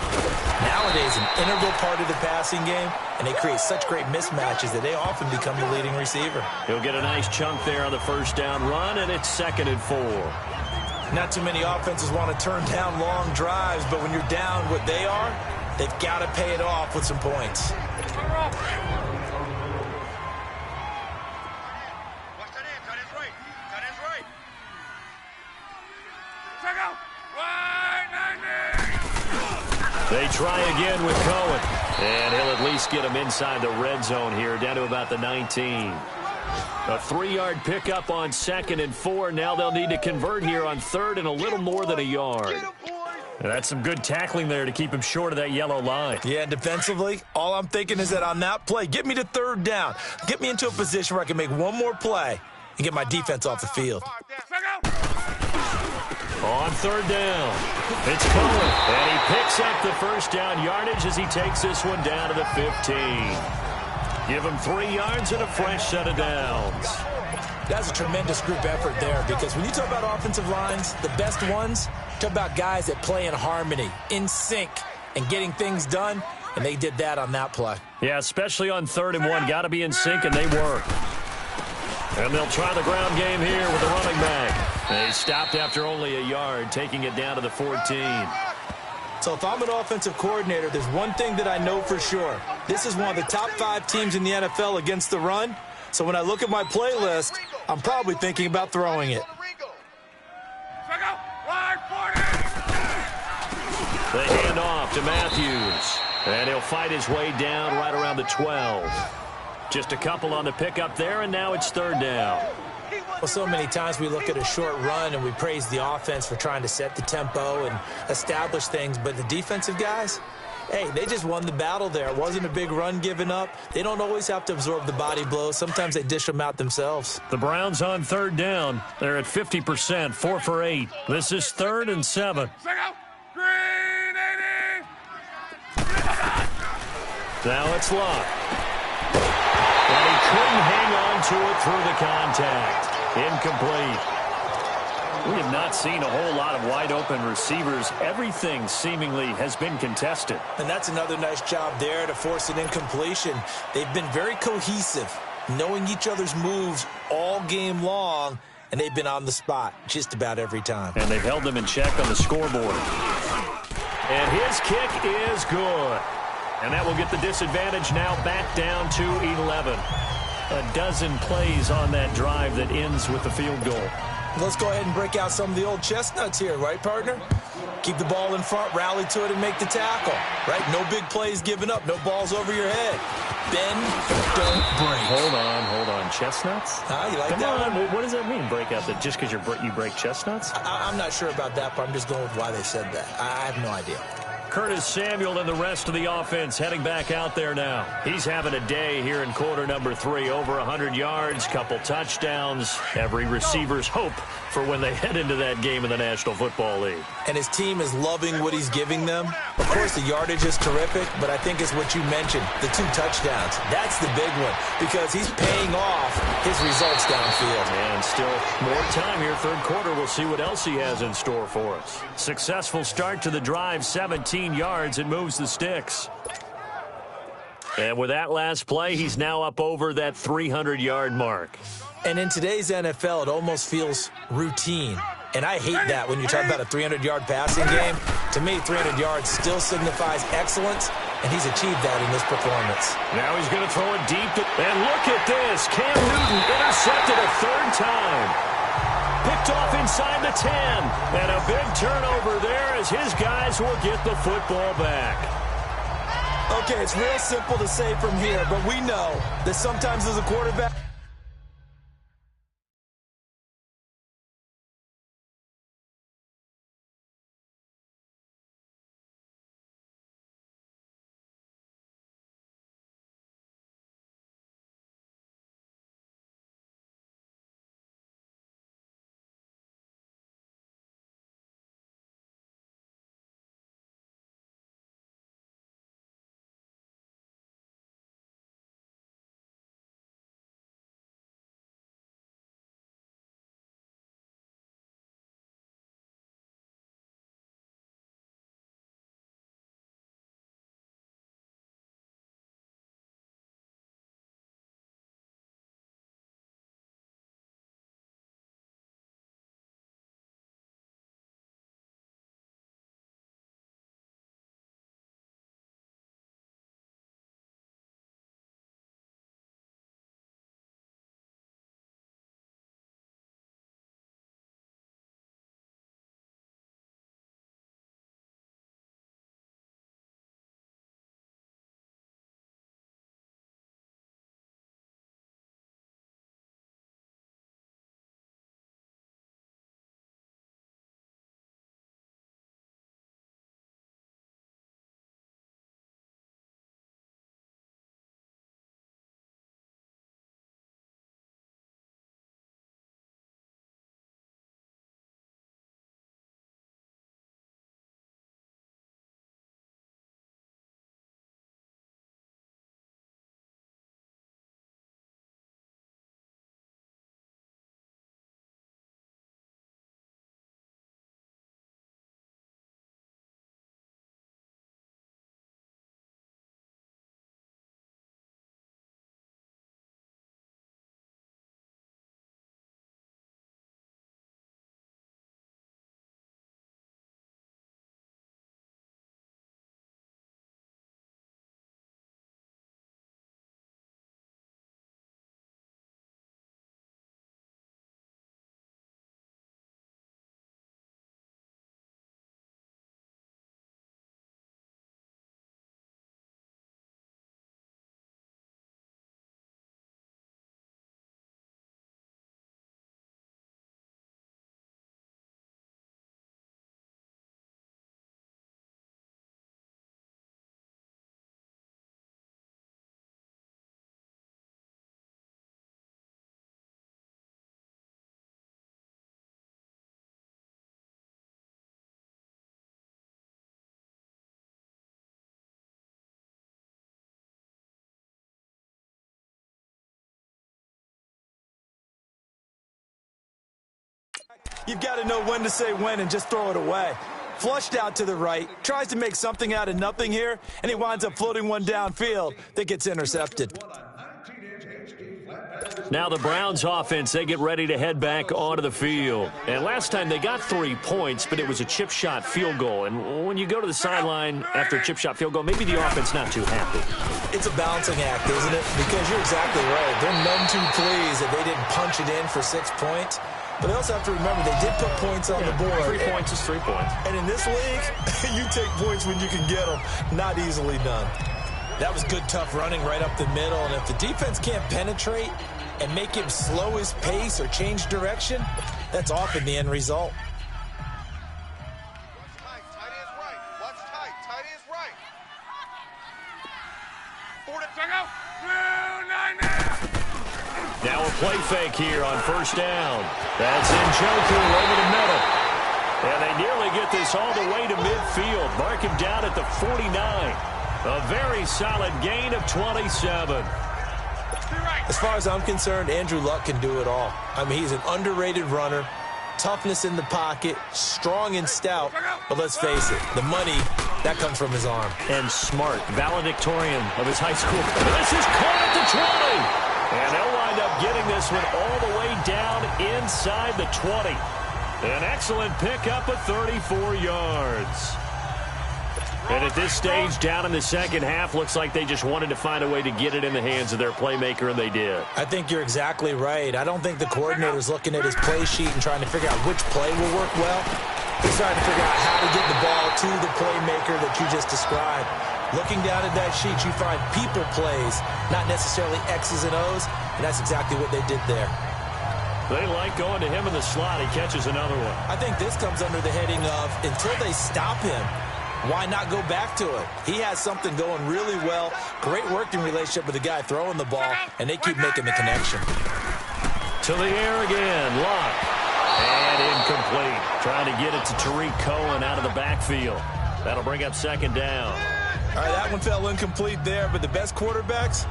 S3: Nowadays, an integral part of the passing game, and they create such great mismatches that they often become the leading receiver.
S2: He'll get a nice chunk there on the first down run, and it's 2nd and 4.
S3: Not too many offenses want to turn down long drives, but when you're down what they are, they've got to pay it off with some points.
S2: They try again with Cohen. And he'll at least get him inside the red zone here, down to about the 19. A 3-yard pickup on 2nd and 4. Now they'll need to convert here on 3rd and a little more than a yard.
S1: And that's some good tackling there to keep him short of that yellow line.
S3: Yeah, defensively, all I'm thinking is that on that play, get me to 3rd down. Get me into a position where I can make one more play and get my defense off the field.
S2: On 3rd down, it's Cohen, and he picks up the first down yardage as he takes this one down to the 15. Give him 3 yards and a fresh set of downs.
S3: That's a tremendous group effort there, because when you talk about offensive lines, the best ones, talk about guys that play in harmony, in sync, and getting things done, and they did that on that play.
S2: Yeah, especially on 3rd and 1. Got to be in sync, and they work. And they'll try the ground game here with the running back. They stopped after only a yard, taking it down to the 14.
S3: So if I'm an offensive coordinator, there's one thing that I know for sure. This is one of the top 5 teams in the NFL against the run. So when I look at my playlist, I'm probably thinking about throwing it.
S2: They hand off to Matthews. And he'll fight his way down right around the 12. Just a couple on the pickup there, and now it's 3rd down.
S3: Well, so many times we look at a short run and we praise the offense for trying to set the tempo and establish things, but the defensive guys, hey, they just won the battle there. It wasn't a big run given up. They don't always have to absorb the body blows. Sometimes they dish them out themselves.
S2: The Browns on 3rd down. They're at 50%, 4 for 8. This is 3rd and 7. Now it's Luck. And he couldn't hang on to it through the contact. Incomplete. We have not seen a whole lot of wide-open receivers. Everything seemingly has been contested.
S3: And that's another nice job there to force an incompletion. They've been very cohesive, knowing each other's moves all game long, and they've been on the spot just about every time.
S2: And they've held them in check on the scoreboard. And his kick is good. And that will get the disadvantage now back down to 11. A dozen plays on that drive that ends with the field goal.
S3: Let's go ahead and break out some of the old chestnuts here, right, partner? Keep the ball in front, rally to it, and make the tackle, right? No big plays given up, no balls over your head. Bend, don't break.
S2: Hold on. Chestnuts?
S3: You like
S2: Come
S3: that
S2: on.
S3: one?
S2: What does that mean, break out? That just because you break chestnuts?
S3: I'm not sure about that, but I'm just going with why they said that. I have no idea.
S2: Curtis Samuel and the rest of the offense heading back out there now. He's having a day here in quarter number 3. Over 100 yards, couple touchdowns. Every receiver's hope for when they head into that game in the National Football League.
S3: And his team is loving what he's giving them. Of course, the yardage is terrific, but I think it's what you mentioned, the 2 touchdowns. That's the big one, because he's paying off his results downfield.
S2: And still more time here, 3rd quarter. We'll see what else he has in store for us. Successful start to the drive, 17 yards, and moves the sticks. And with that last play, he's now up over that 300-yard mark.
S3: And in today's NFL, it almost feels routine. And I hate that when you talk about a 300-yard passing game. To me, 300 yards still signifies excellence, and he's achieved that in this performance.
S2: Now he's going to throw it deep. And look at this. Cam Newton intercepted a 3rd time. Picked off inside the 10. And a big turnover there as his guys will get the football back.
S3: Okay, it's real simple to say from here, but we know that sometimes as a quarterback, You've got to know when to say when and just throw it away. Flushed out to the right, tries to make something out of nothing here, and he winds up floating one downfield that gets intercepted.
S2: Now the Browns offense, they get ready to head back onto the field. And last time they got 3 points, but it was a chip shot field goal. And when you go to the sideline after a chip shot field goal, maybe the offense not too happy.
S3: It's a balancing act, isn't it? Because you're exactly right. They're none too pleased that they didn't punch it in for 6 points. But they also have to remember they did put points on the board.
S2: 3 points is 3 points.
S3: And in this league, you take points when you can get them. Not easily done. That was good, tough running right up the middle. And if the defense can't penetrate and make him slow his pace or change direction, that's often the end result.
S4: What's tight? Tight is right. What's tight? Tight is right. 4 to go.
S2: Now a play fake here on first down. That's Njoku over the middle. And they nearly get this all the way to midfield. Mark him down at the 49. A very solid gain of 27.
S3: As far as I'm concerned, Andrew Luck can do it all. I mean, he's an underrated runner, toughness in the pocket, strong and stout. But let's face it, the money, that comes from his arm.
S2: And smart, valedictorian of his high school. This is caught at the 20. And they'll wind up getting this one all the way down inside the 20. An excellent pickup of 34 yards. And at this stage, down in the second half, looks like they just wanted to find a way to get it in the hands of their playmaker, and they did.
S3: I think you're exactly right. I don't think the coordinator's looking at his play sheet and trying to figure out which play will work well. He's trying to figure out how to get the ball to the playmaker that you just described. Looking down at that sheet, you find people plays, not necessarily X's and O's, and that's exactly what they did there.
S2: They like going to him in the slot. He catches another one.
S3: I think this comes under the heading of, until they stop him, why not go back to it? He has something going really well. Great working relationship with the guy throwing the ball, and they keep making the connection.
S2: To the air again, Locke. And incomplete. Trying to get it to Tariq Cohen out of the backfield. That'll bring up second down.
S3: All right, that one fell incomplete there, but the best quarterbacks,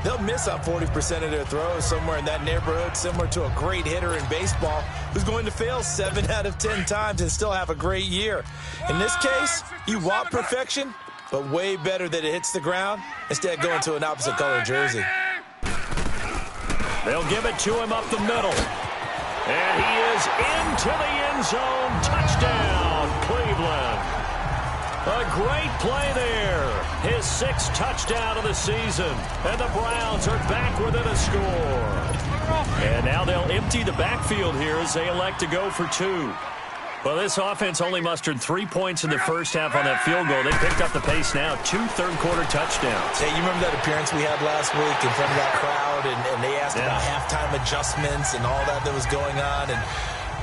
S3: they'll miss on 40% of their throws, somewhere in that neighborhood, similar to a great hitter in baseball who's going to fail 7 out of 10 times and still have a great year. In this case, you want perfection, but way better that it hits the ground instead of going to an opposite color jersey.
S2: They'll give it to him up the middle. And he is into the end zone. Touchdown, Cleveland. A great play there. His 6th touchdown of the season. And the Browns are back within a score. And now they'll empty the backfield here as they elect to go for 2. Well, this offense only mustered 3 points in the first half on that field goal. They picked up the pace now. 2 third-quarter touchdowns.
S3: Hey, you remember that appearance we had last week in front of that crowd, and they asked about halftime adjustments and all that was going on. And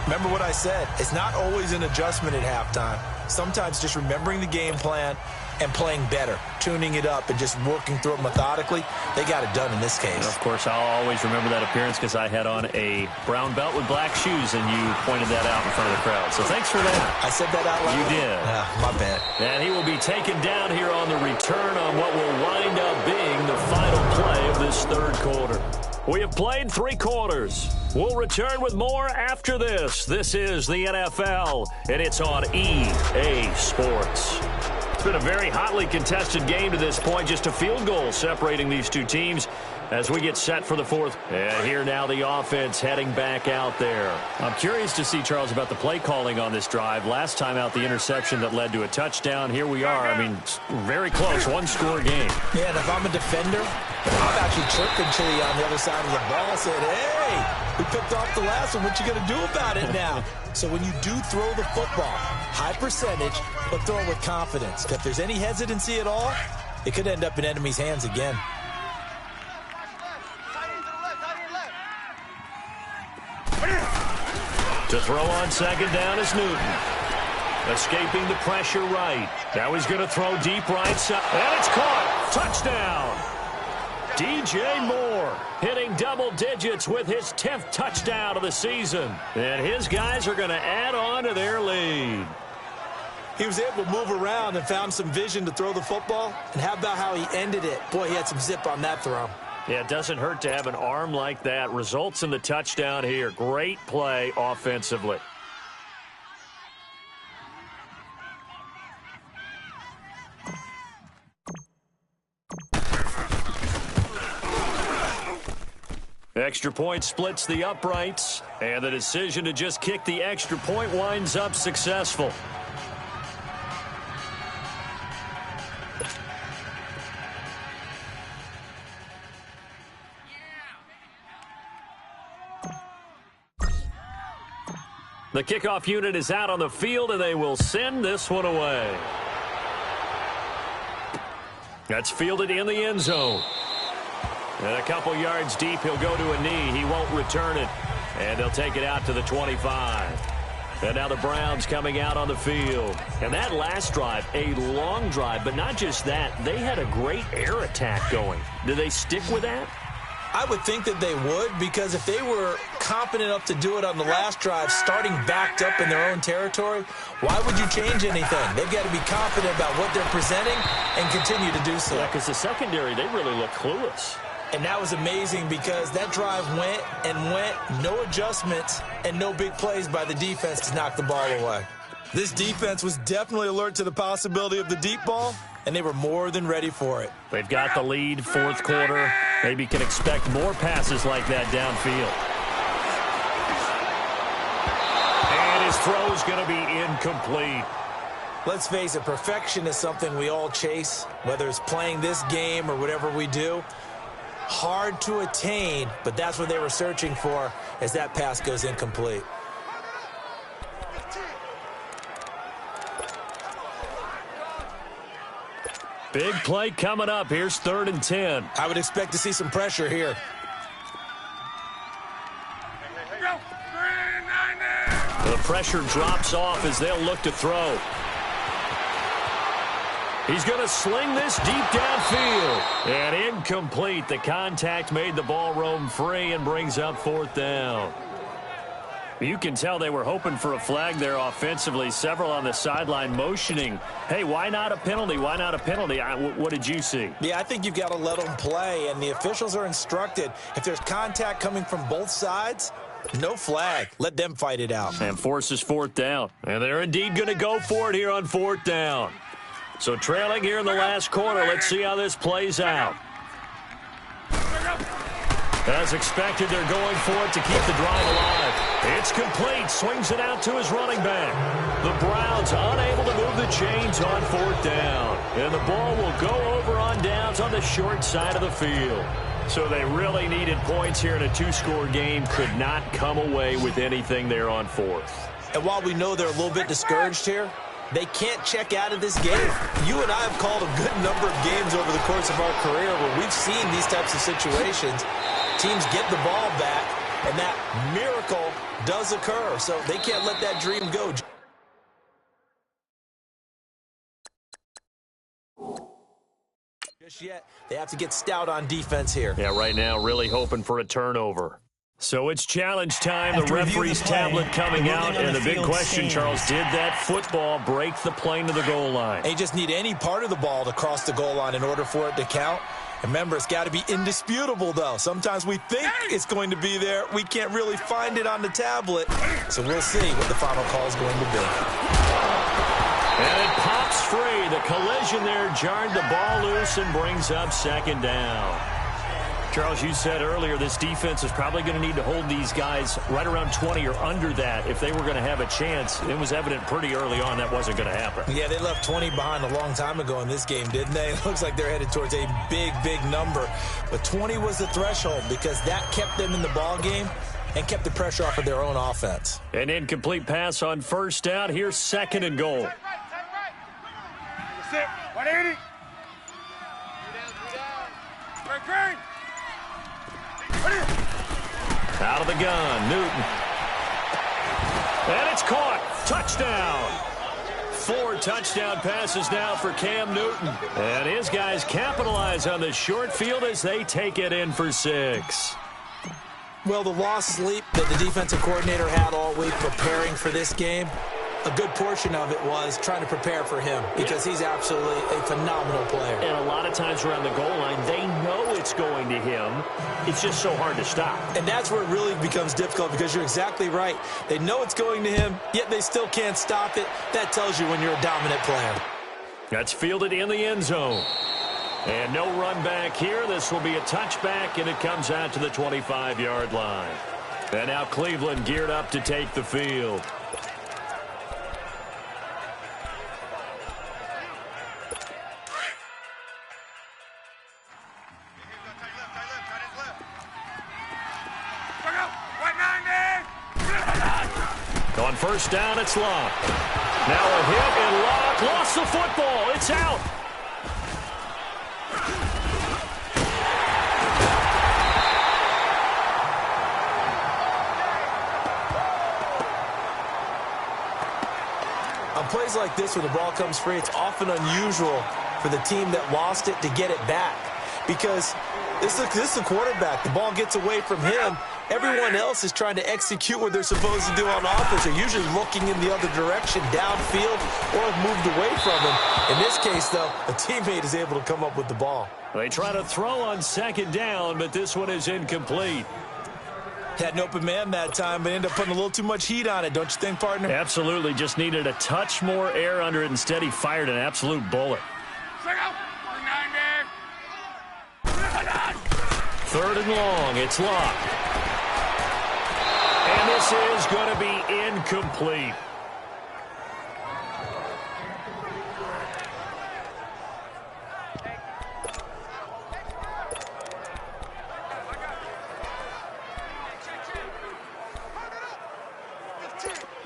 S3: remember what I said. It's not always an adjustment at halftime. Sometimes just remembering the game plan and playing better, tuning it up and just working through it methodically. They got it done in this case.
S2: And of course, I'll always remember that appearance because I had on a brown belt with black shoes, and you pointed that out in front of the crowd. So thanks for that.
S3: I said that out loud?
S2: You did.
S3: My bad.
S2: And he will be taken down here on the return on what will wind up being the final play of this third quarter. We have played 3 quarters. We'll return with more after this. This is the NFL, and it's on EA Sports. It's been a very hotly contested game to this point. Just a field goal separating these two teams as we get set for the fourth. And here now the offense heading back out there. I'm curious to see, Charles, about the play calling on this drive. Last time out, the interception that led to a touchdown. Here we are. I mean, very close, one-score game.
S3: Yeah, and if I'm a defender, I'm actually chirping to you on the other side of the ball. I said, hey, we picked off the last one. What you going to do about it now? So when you do throw the football, high percentage, but throw it with confidence. If there's any hesitancy at all, it could end up in enemy's hands again.
S2: To throw on second down is Newton. Escaping the pressure right. Now he's going to throw deep right side. And it's caught. Touchdown. DJ Moore hitting double digits with his 10th touchdown of the season. And his guys are going to add on to their lead.
S3: He was able to move around and found some vision to throw the football. And how about how he ended it? Boy, he had some zip on that throw.
S2: Yeah, it doesn't hurt to have an arm like that. Results in the touchdown here. Great play offensively. Extra point splits the uprights, and the decision to just kick the extra point winds up successful. The kickoff unit is out on the field, and they will send this one away. That's fielded in the end zone. And a couple yards deep, he'll go to a knee. He won't return it. And they'll take it out to the 25. And now the Browns coming out on the field. And that last drive, a long drive, but not just that. They had a great air attack going. Do they stick with that?
S3: I would think that they would, because if they were competent enough to do it on the last drive, starting backed up in their own territory, why would you change anything? They've got to be confident about what they're presenting and continue to do so.
S2: Yeah, because the secondary, they really look clueless.
S3: And that was amazing because that drive went and went, no adjustments and no big plays by the defense to knock the ball away. This defense was definitely alert to the possibility of the deep ball, and they were more than ready for it.
S2: They've got the lead, fourth quarter. Maybe can expect more passes like that downfield. And his throw's going to be incomplete.
S3: Let's face it, perfection is something we all chase, whether it's playing this game or whatever we do. Hard to attain, but that's what they were searching for as that pass goes incomplete.
S2: Big play coming up. Here's 3rd and 10.
S3: I would expect to see some pressure here.
S2: The pressure drops off as they'll look to throw. He's going to sling this deep downfield. And incomplete. The contact made the ball roam free and brings up 4th down. You can tell they were hoping for a flag there offensively. Several on the sideline motioning, hey, why not a penalty? Why not a penalty? What did you see?
S3: Yeah, I think you've got to let them play, and the officials are instructed. If there's contact coming from both sides, no flag. Let them fight it out.
S2: And forces 4th down. And they're indeed going to go for it here on 4th down. So trailing here in the last quarter, let's see how this plays out. As expected, they're going for it to keep the drive alive. It's complete. Swings it out to his running back. The Browns unable to move the chains on 4th down. And the ball will go over on downs on the short side of the field. So they really needed points here in a 2-score game. Could not come away with anything there on 4th.
S3: And while we know they're a little bit discouraged here, they can't check out of this game. You and I have called a good number of games over the course of our career where we've seen these types of situations. Teams get the ball back, and that miracle does occur. So they can't let that dream go. Just yet, they have to get stout on defense here.
S2: Yeah, right now really hoping for a turnover. So it's challenge time. The referee's tablet coming out, and the big question, Charles, did that football break the plane to the goal line?
S3: They just need any part of the ball to cross the goal line in order for it to count. Remember, it's got to be indisputable, though. Sometimes we think it's going to be there. We can't really find it on the tablet. So we'll see what the final call is going to be.
S2: And it pops free. The collision there jarred the ball loose and brings up 2nd down. Charles, you said earlier this defense is probably going to need to hold these guys right around 20 or under that if they were going to have a chance. It was evident pretty early on that wasn't going to happen.
S3: Yeah, they left 20 behind a long time ago in this game, didn't they? It looks like they're headed towards a big, big number. But 20 was the threshold because that kept them in the ball game and kept the pressure off of their own offense.
S2: An incomplete pass on 1st down. Here's 2nd and goal.
S4: 180. Great.
S2: Out of the gun, Newton. And it's caught. Touchdown. 4 touchdown passes now for Cam Newton. And his guys capitalize on the short field as they take it in for 6.
S3: Well, the lost sleep that the defensive coordinator had all week preparing for this game, a good portion of it was trying to prepare for him because he's absolutely a phenomenal player.
S2: And a lot of times around the goal line, they know it's going to him. It's just so hard to stop.
S3: And that's where it really becomes difficult because you're exactly right. They know it's going to him, yet they still can't stop it. That tells you when you're a dominant player.
S2: That's fielded in the end zone. And no run back here. This will be a touchback, and it comes out to the 25-yard line. And now Cleveland geared up to take the field. On first down, it's Locke. Now a hit, and Locke lost the football. It's out.
S3: On plays like this where the ball comes free, it's often unusual for the team that lost it to get it back. Because this is the quarterback. The ball gets away from him. Everyone else is trying to execute what they're supposed to do on offense. They're usually looking in the other direction, downfield, or have moved away from him. In this case, though, a teammate is able to come up with the ball.
S2: They try to throw on second down, but this one is incomplete.
S3: Had an open man that time, but ended up putting a little too much heat on it, don't you think, partner?
S2: Absolutely. Just needed a touch more air under it. Instead, he fired an absolute bullet. Third and long. It's Locke. And this is going to be incomplete.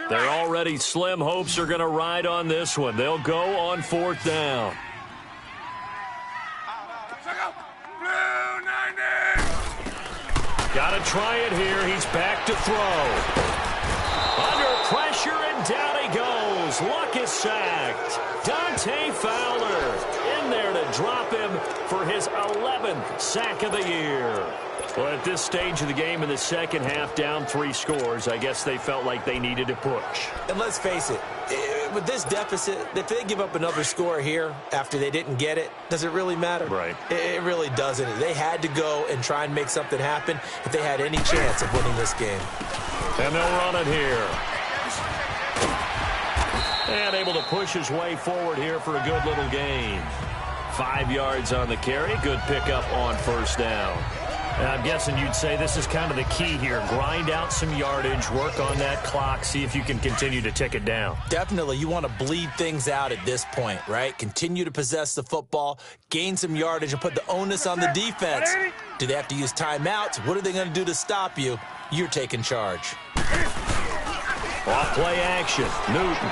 S2: They're already slim hopes are going to ride on this one. They'll go on fourth down. Got to try it here. He's back to throw. Under pressure, and down he goes. Luck is sacked. Dante Fowler in there to drop him for his 11th sack of the year. Well, at this stage of the game in the second half, down 3 scores, I guess they felt like they needed to push.
S3: And let's face it, with this deficit, if they give up another score here after they didn't get it, does it really matter?
S2: Right.
S3: It really doesn't. They had to go and try and make something happen if they had any chance of winning this game.
S2: And they'll run it here. And able to push his way forward here for a good little gain. 5 yards on the carry. Good pickup on first down. And I'm guessing you'd say this is kind of the key here. Grind out some yardage, work on that clock, see if you can continue to tick it down.
S3: Definitely. You want to bleed things out at this point, right? Continue to possess the football, gain some yardage, and put the onus on the defense. Do they have to use timeouts? What are they going to do to stop you? You're taking charge.
S2: Off play action. Newton.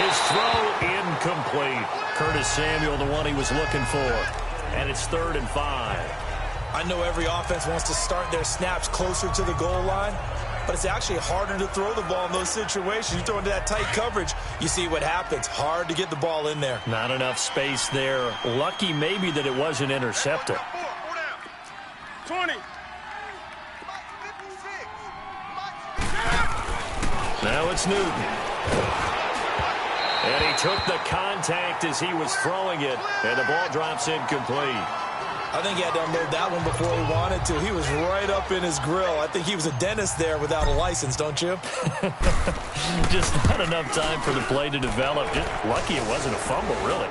S2: His throw incomplete. Curtis Samuel, the one he was looking for. And it's 3rd and 5.
S3: I know every offense wants to start their snaps closer to the goal line, but it's actually harder to throw the ball in those situations. You throw into that tight coverage, you see what happens. Hard to get the ball in there.
S2: Not enough space there. Lucky maybe that it wasn't intercepted.
S4: 20.
S2: Now it's Newton. And he took the contact as he was throwing it, and the ball drops incomplete.
S3: I think he had to unload that one before he wanted to. He was right up in his grill. I think he was a dentist there without a license, don't you?
S2: Just not enough time for the play to develop. Just lucky it wasn't a fumble, really.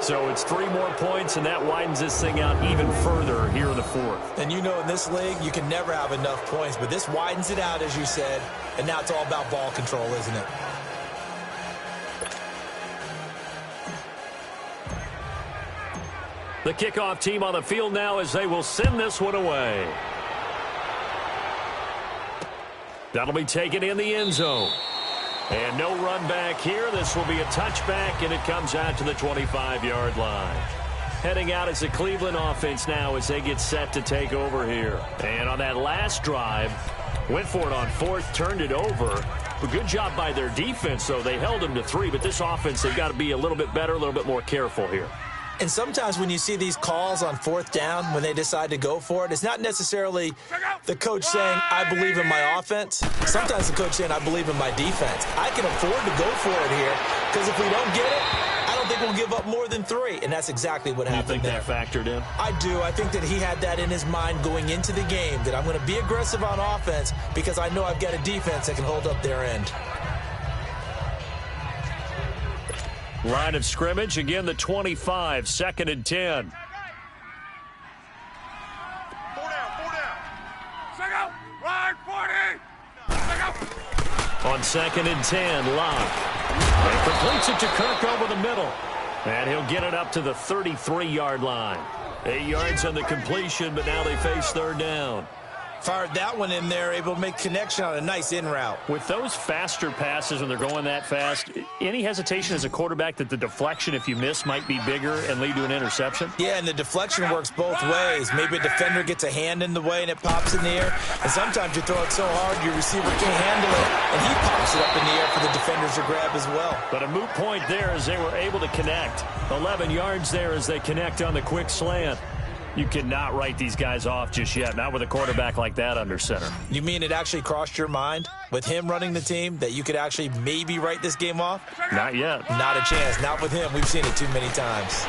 S2: So it's 3 more points, and that widens this thing out even further here in the 4th.
S3: And you know in this league, you can never have enough points, but this widens it out, as you said, and now it's all about ball control, isn't it?
S2: The kickoff team on the field now as they will send this one away. That'll be taken in the end zone. And no run back here. This will be a touchback, and it comes out to the 25-yard line. Heading out as the Cleveland offense now as they get set to take over here. And on that last drive, went for it on 4th, turned it over. A good job by their defense, though. They held them to 3, but this offense, they've got to be a little bit better, a little bit more careful here.
S3: And sometimes when you see these calls on 4th down, when they decide to go for it, it's not necessarily the coach saying, I believe in my offense. Sometimes the coach saying, I believe in my defense. I can afford to go for it here because if we don't get it, I don't think we'll give up more than 3. And that's exactly what happened there.
S2: You think that factored in?
S3: I do. I think that he had that in his mind going into the game, that I'm going to be aggressive on offense because I know I've got a defense that can hold up their end.
S2: Line of scrimmage, again the 25, 2nd and 10.
S4: 4 down. Check out. Line 40. Check out.
S2: On 2nd and 10, Locke. And completes it to Kirk over the middle. And he'll get it up to the 33-yard line. 8 yards on the completion, but now they face 3rd down.
S3: Fired that one in there, able to make connection on a nice in route.
S2: With those faster passes when they're going that fast, any hesitation as a quarterback that the deflection, if you miss, might be bigger and lead to an interception?
S3: Yeah, and the deflection works both ways. Maybe a defender gets a hand in the way and it pops in the air. And sometimes you throw it so hard your receiver can't handle it, and he pops it up in the air for the defenders to grab as well.
S2: But a moot point there as they were able to connect. 11 yards there as they connect on the quick slant. You cannot write these guys off just yet, not with a quarterback like that under center.
S3: You mean it actually crossed your mind with him running the team that you could actually maybe write this game off?
S2: Not yet.
S3: Not a chance. Not with him. We've seen it too many times.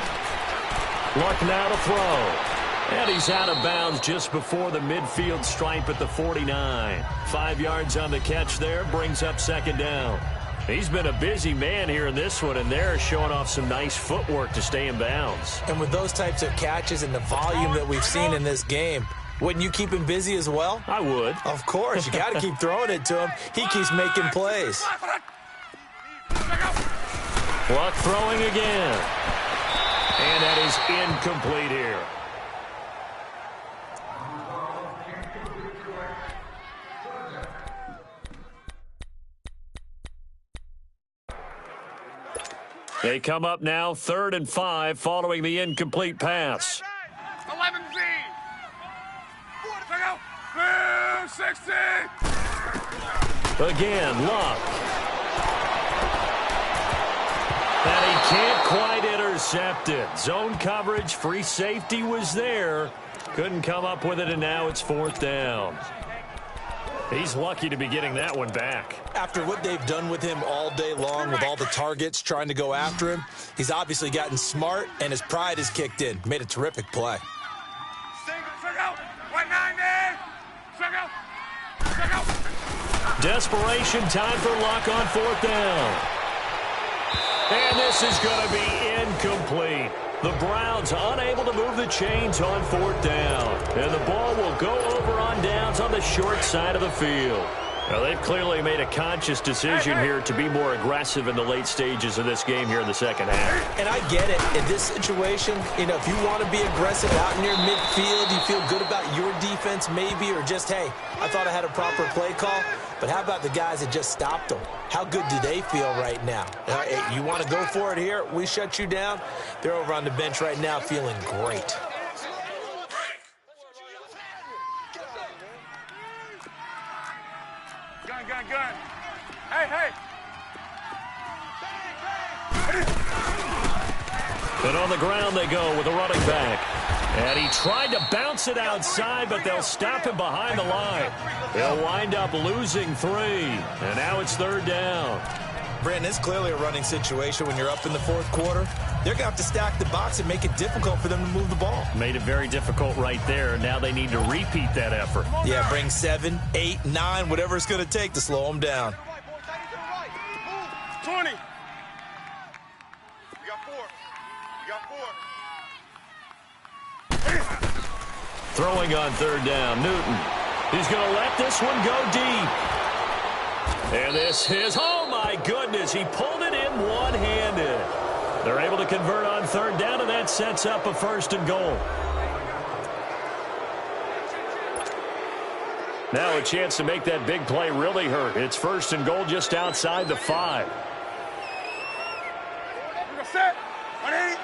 S2: Luck now to throw. And he's out of bounds just before the midfield stripe at the 49. 5 yards on the catch there, brings up 2nd down. He's been a busy man here in this one, and they're showing off some nice footwork to stay in bounds.
S3: And with those types of catches and the volume that we've seen in this game, wouldn't you keep him busy as well?
S2: I would.
S3: Of course. You got to keep throwing it to him. He keeps making plays.
S2: Luck throwing again. And that is incomplete here. They come up now 3rd and 5 following the incomplete pass.
S4: 11 Z. Check out. 60.
S2: Again, Luck. And he can't quite intercept it. Zone coverage, free safety was there. Couldn't come up with it, and now it's 4th down. He's lucky to be getting that one back.
S3: After what they've done with him all day long, with all the targets trying to go after him, he's obviously gotten smart, and his pride has kicked in. Made a terrific play.
S4: Check out. 190. Check out. Check out.
S2: Desperation time for Luck on 4th down. And this is going to be incomplete. The Browns unable to move the chains on 4th down. And the ball will go over on downs on the short side of the field. Now, they've clearly made a conscious decision here to be more aggressive in the late stages of this game here in the 2nd half.
S3: And I get it. In this situation, you know, if you want to be aggressive out near midfield, you feel good about your defense maybe, or just, hey, I thought I had a proper play call. But how about the guys that just stopped them? How good do they feel right now? You want to go for it here? We shut you down. They're over on the bench right now feeling great.
S4: Gun. Hey.
S2: And on the ground they go with a running back. And he tried to bounce it outside, but they'll stop him behind the line. They'll wind up losing 3. And now it's 3rd down.
S3: Brandon, it's clearly a running situation when you're up in the 4th quarter. They're going to have to stack the box and make it difficult for them to move the ball.
S2: Made it very difficult right there. Now they need to repeat that effort.
S3: Yeah, bring 7, 8, 9, whatever it's going to take to slow them down.
S4: 20. You got 4.
S2: Throwing on 3rd down, Newton. He's going to let this one go deep. And this is, oh my goodness, he pulled it in one-handed. They're able to convert on 3rd down, and that sets up a 1st and goal. Now a chance to make that big play really hurt. It's 1st and goal just outside the 5.
S4: We're going to set. 180.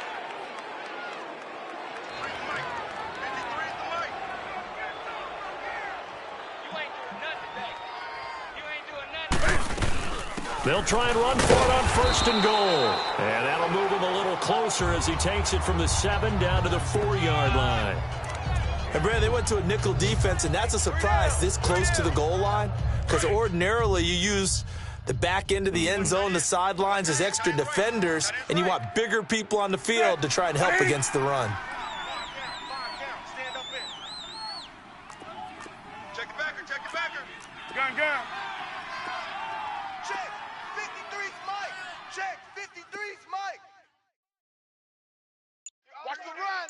S2: They'll try and run for it on 1st and goal. And that'll move him a little closer as he takes it from the 7 down to the 4-yard line.
S3: And, Brad, they went to a nickel defense, and that's a surprise this close to the goal line, because ordinarily you use the back end of the end zone, the sidelines as extra defenders, and you want bigger people on the field to try and help against the run.
S4: Stand up in. Check your backer. Gun. Check. 53's Mike. check. 53's Mike. Watch the run.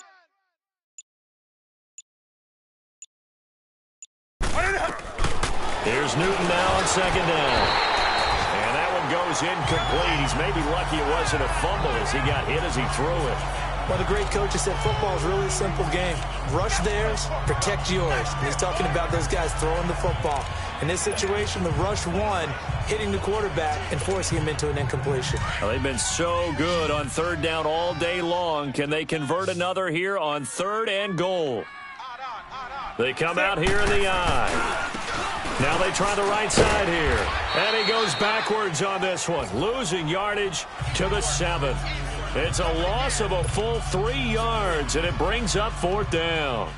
S2: Here's Newton now on second down. And that one goes incomplete. He's maybe lucky it wasn't a fumble as he got hit as he threw it.
S3: One of the great coaches said football is really a simple game. Rush theirs, protect yours. And he's talking about those guys throwing the football. In this situation, the rush won, hitting the quarterback and forcing him into an incompletion.
S2: Well, they've been so good on third down all day long. Can they convert another here on 3rd and goal? They come out here in the eye. Now they try the right side here. And he goes backwards on this one, losing yardage to the 7th. It's a loss of a full 3 yards, and it brings up 4th down.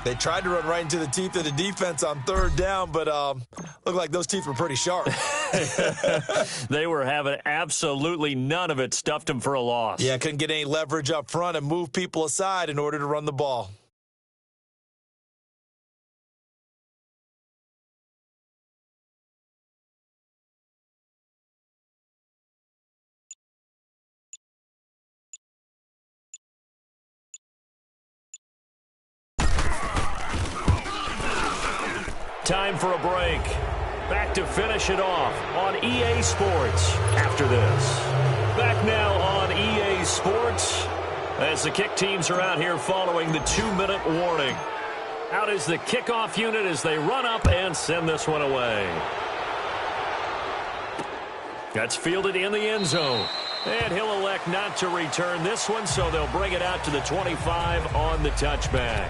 S3: They tried to run right into the teeth of the defense on 3rd down, but looked like those teeth were pretty sharp.
S2: They were having absolutely none of it, stuffed them for a loss.
S3: Yeah, couldn't get any leverage up front and move people aside in order to run the ball.
S2: Time for a break. Back to finish it off on EA Sports after this. Back now on EA Sports as the kick teams are out here following the 2-minute warning. Out is the kickoff unit as they run up and send this one away. That's fielded in the end zone. And he'll elect not to return this one, so they'll bring it out to the 25 on the touchback.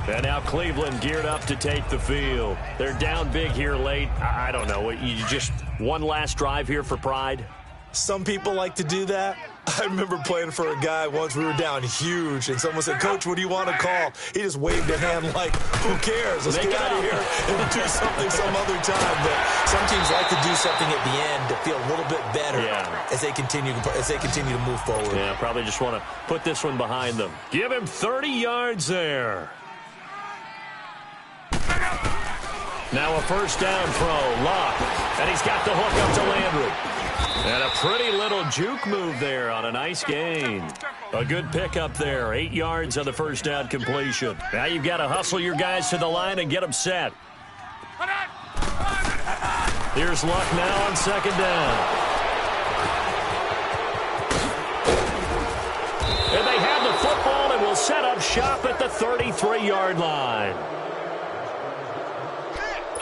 S2: And now Cleveland geared up to take the field. They're down big here late. I don't know. You just one last drive here for pride?
S3: Some people like to do that. I remember playing for a guy once. We were down huge, and someone said, "Coach, what do you want to call?" He just waved a hand like, "Who cares? Let's get out of here and do something some other time." But some teams like to do something at the end to feel a little bit better as they continue to move forward.
S2: Yeah, probably just want to put this one behind them. Give him 30 yards there. Now a first down throw, Locke, and he's got the hook up to Landry. And a pretty little juke move there on a nice gain. A good pickup there, 8 yards on the first down completion. Now you've got to hustle your guys to the line and get them set. Here's Luck now on second down. And they have the football and will set up shop at the 33-yard line.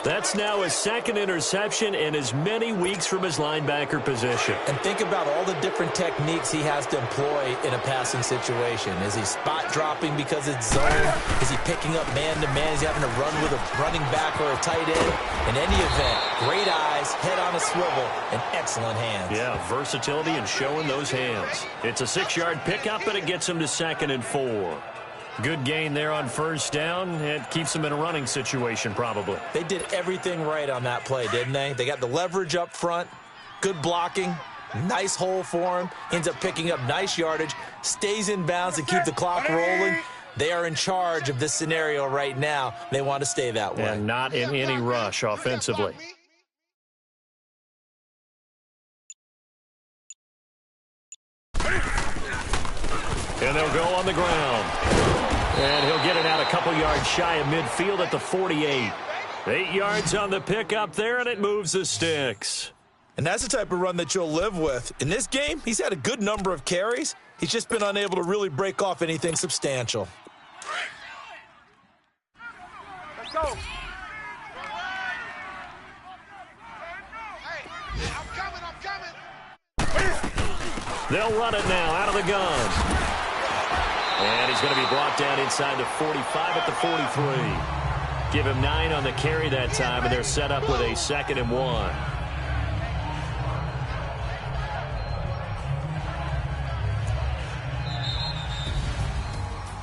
S2: That's now his second interception in as many weeks from his linebacker position.
S3: And think about all the different techniques he has to employ in a passing situation. Is he spot dropping because it's zone? Is he picking up man-to-man? Is he having to run with a running back or a tight end? In any event, great eyes, head on a swivel, and excellent hands.
S2: Yeah, versatility and showing those hands. It's a 6-yard pickup, but it gets him to 2nd and 4. Good gain there on first down. It keeps them in a running situation, probably.
S3: They did everything right on that play, didn't they? They got the leverage up front, good blocking, nice hole for him, ends up picking up nice yardage, stays in bounds to keep the clock rolling. They are in charge of this scenario right now. They want to stay that way.
S2: And not in any rush offensively. And they'll go on the ground. And he'll get it out a couple yards shy of midfield at the 48. 8 yards on the pickup there, and it moves the sticks.
S3: And that's the type of run that you'll live with. In this game, he's had a good number of carries. He's just been unable to really break off anything substantial.
S4: Let's go. Hey, I'm coming.
S2: They'll run it now out of the gun. And he's going to be brought down inside the 45 at the 43. Give him 9 on the carry that time, and they're set up with a 2nd and 1.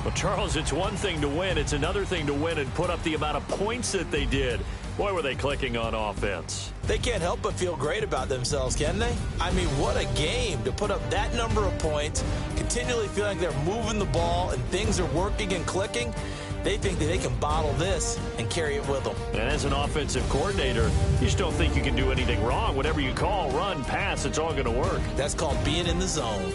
S2: Well, Charles, it's one thing to win. It's another thing to win and put up the amount of points that they did. Boy, were they clicking on offense.
S3: They can't help but feel great about themselves, can they? I mean, what a game to put up that number of points, continually feeling like they're moving the ball and things are working and clicking. They think that they can bottle this and carry it with them.
S2: And as an offensive coordinator, you just don't think you can do anything wrong. Whatever you call, run, pass, it's all going to work.
S3: That's called being in the zone.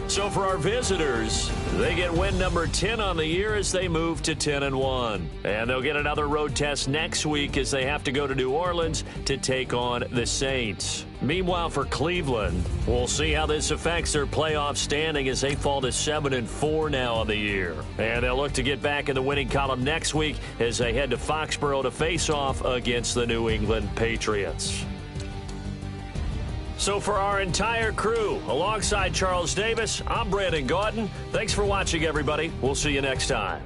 S2: So for our visitors, they get win number 10 on the year as they move to 10-1. And they'll get another road test next week as they have to go to New Orleans to take on the Saints. Meanwhile, for Cleveland, we'll see how this affects their playoff standing as they fall to 7-4 now on the year. And they'll look to get back in the winning column next week as they head to Foxborough to face off against the New England Patriots. So for our entire crew, alongside Charles Davis, I'm Brandon Gautin. Thanks for watching, everybody. We'll see you next time.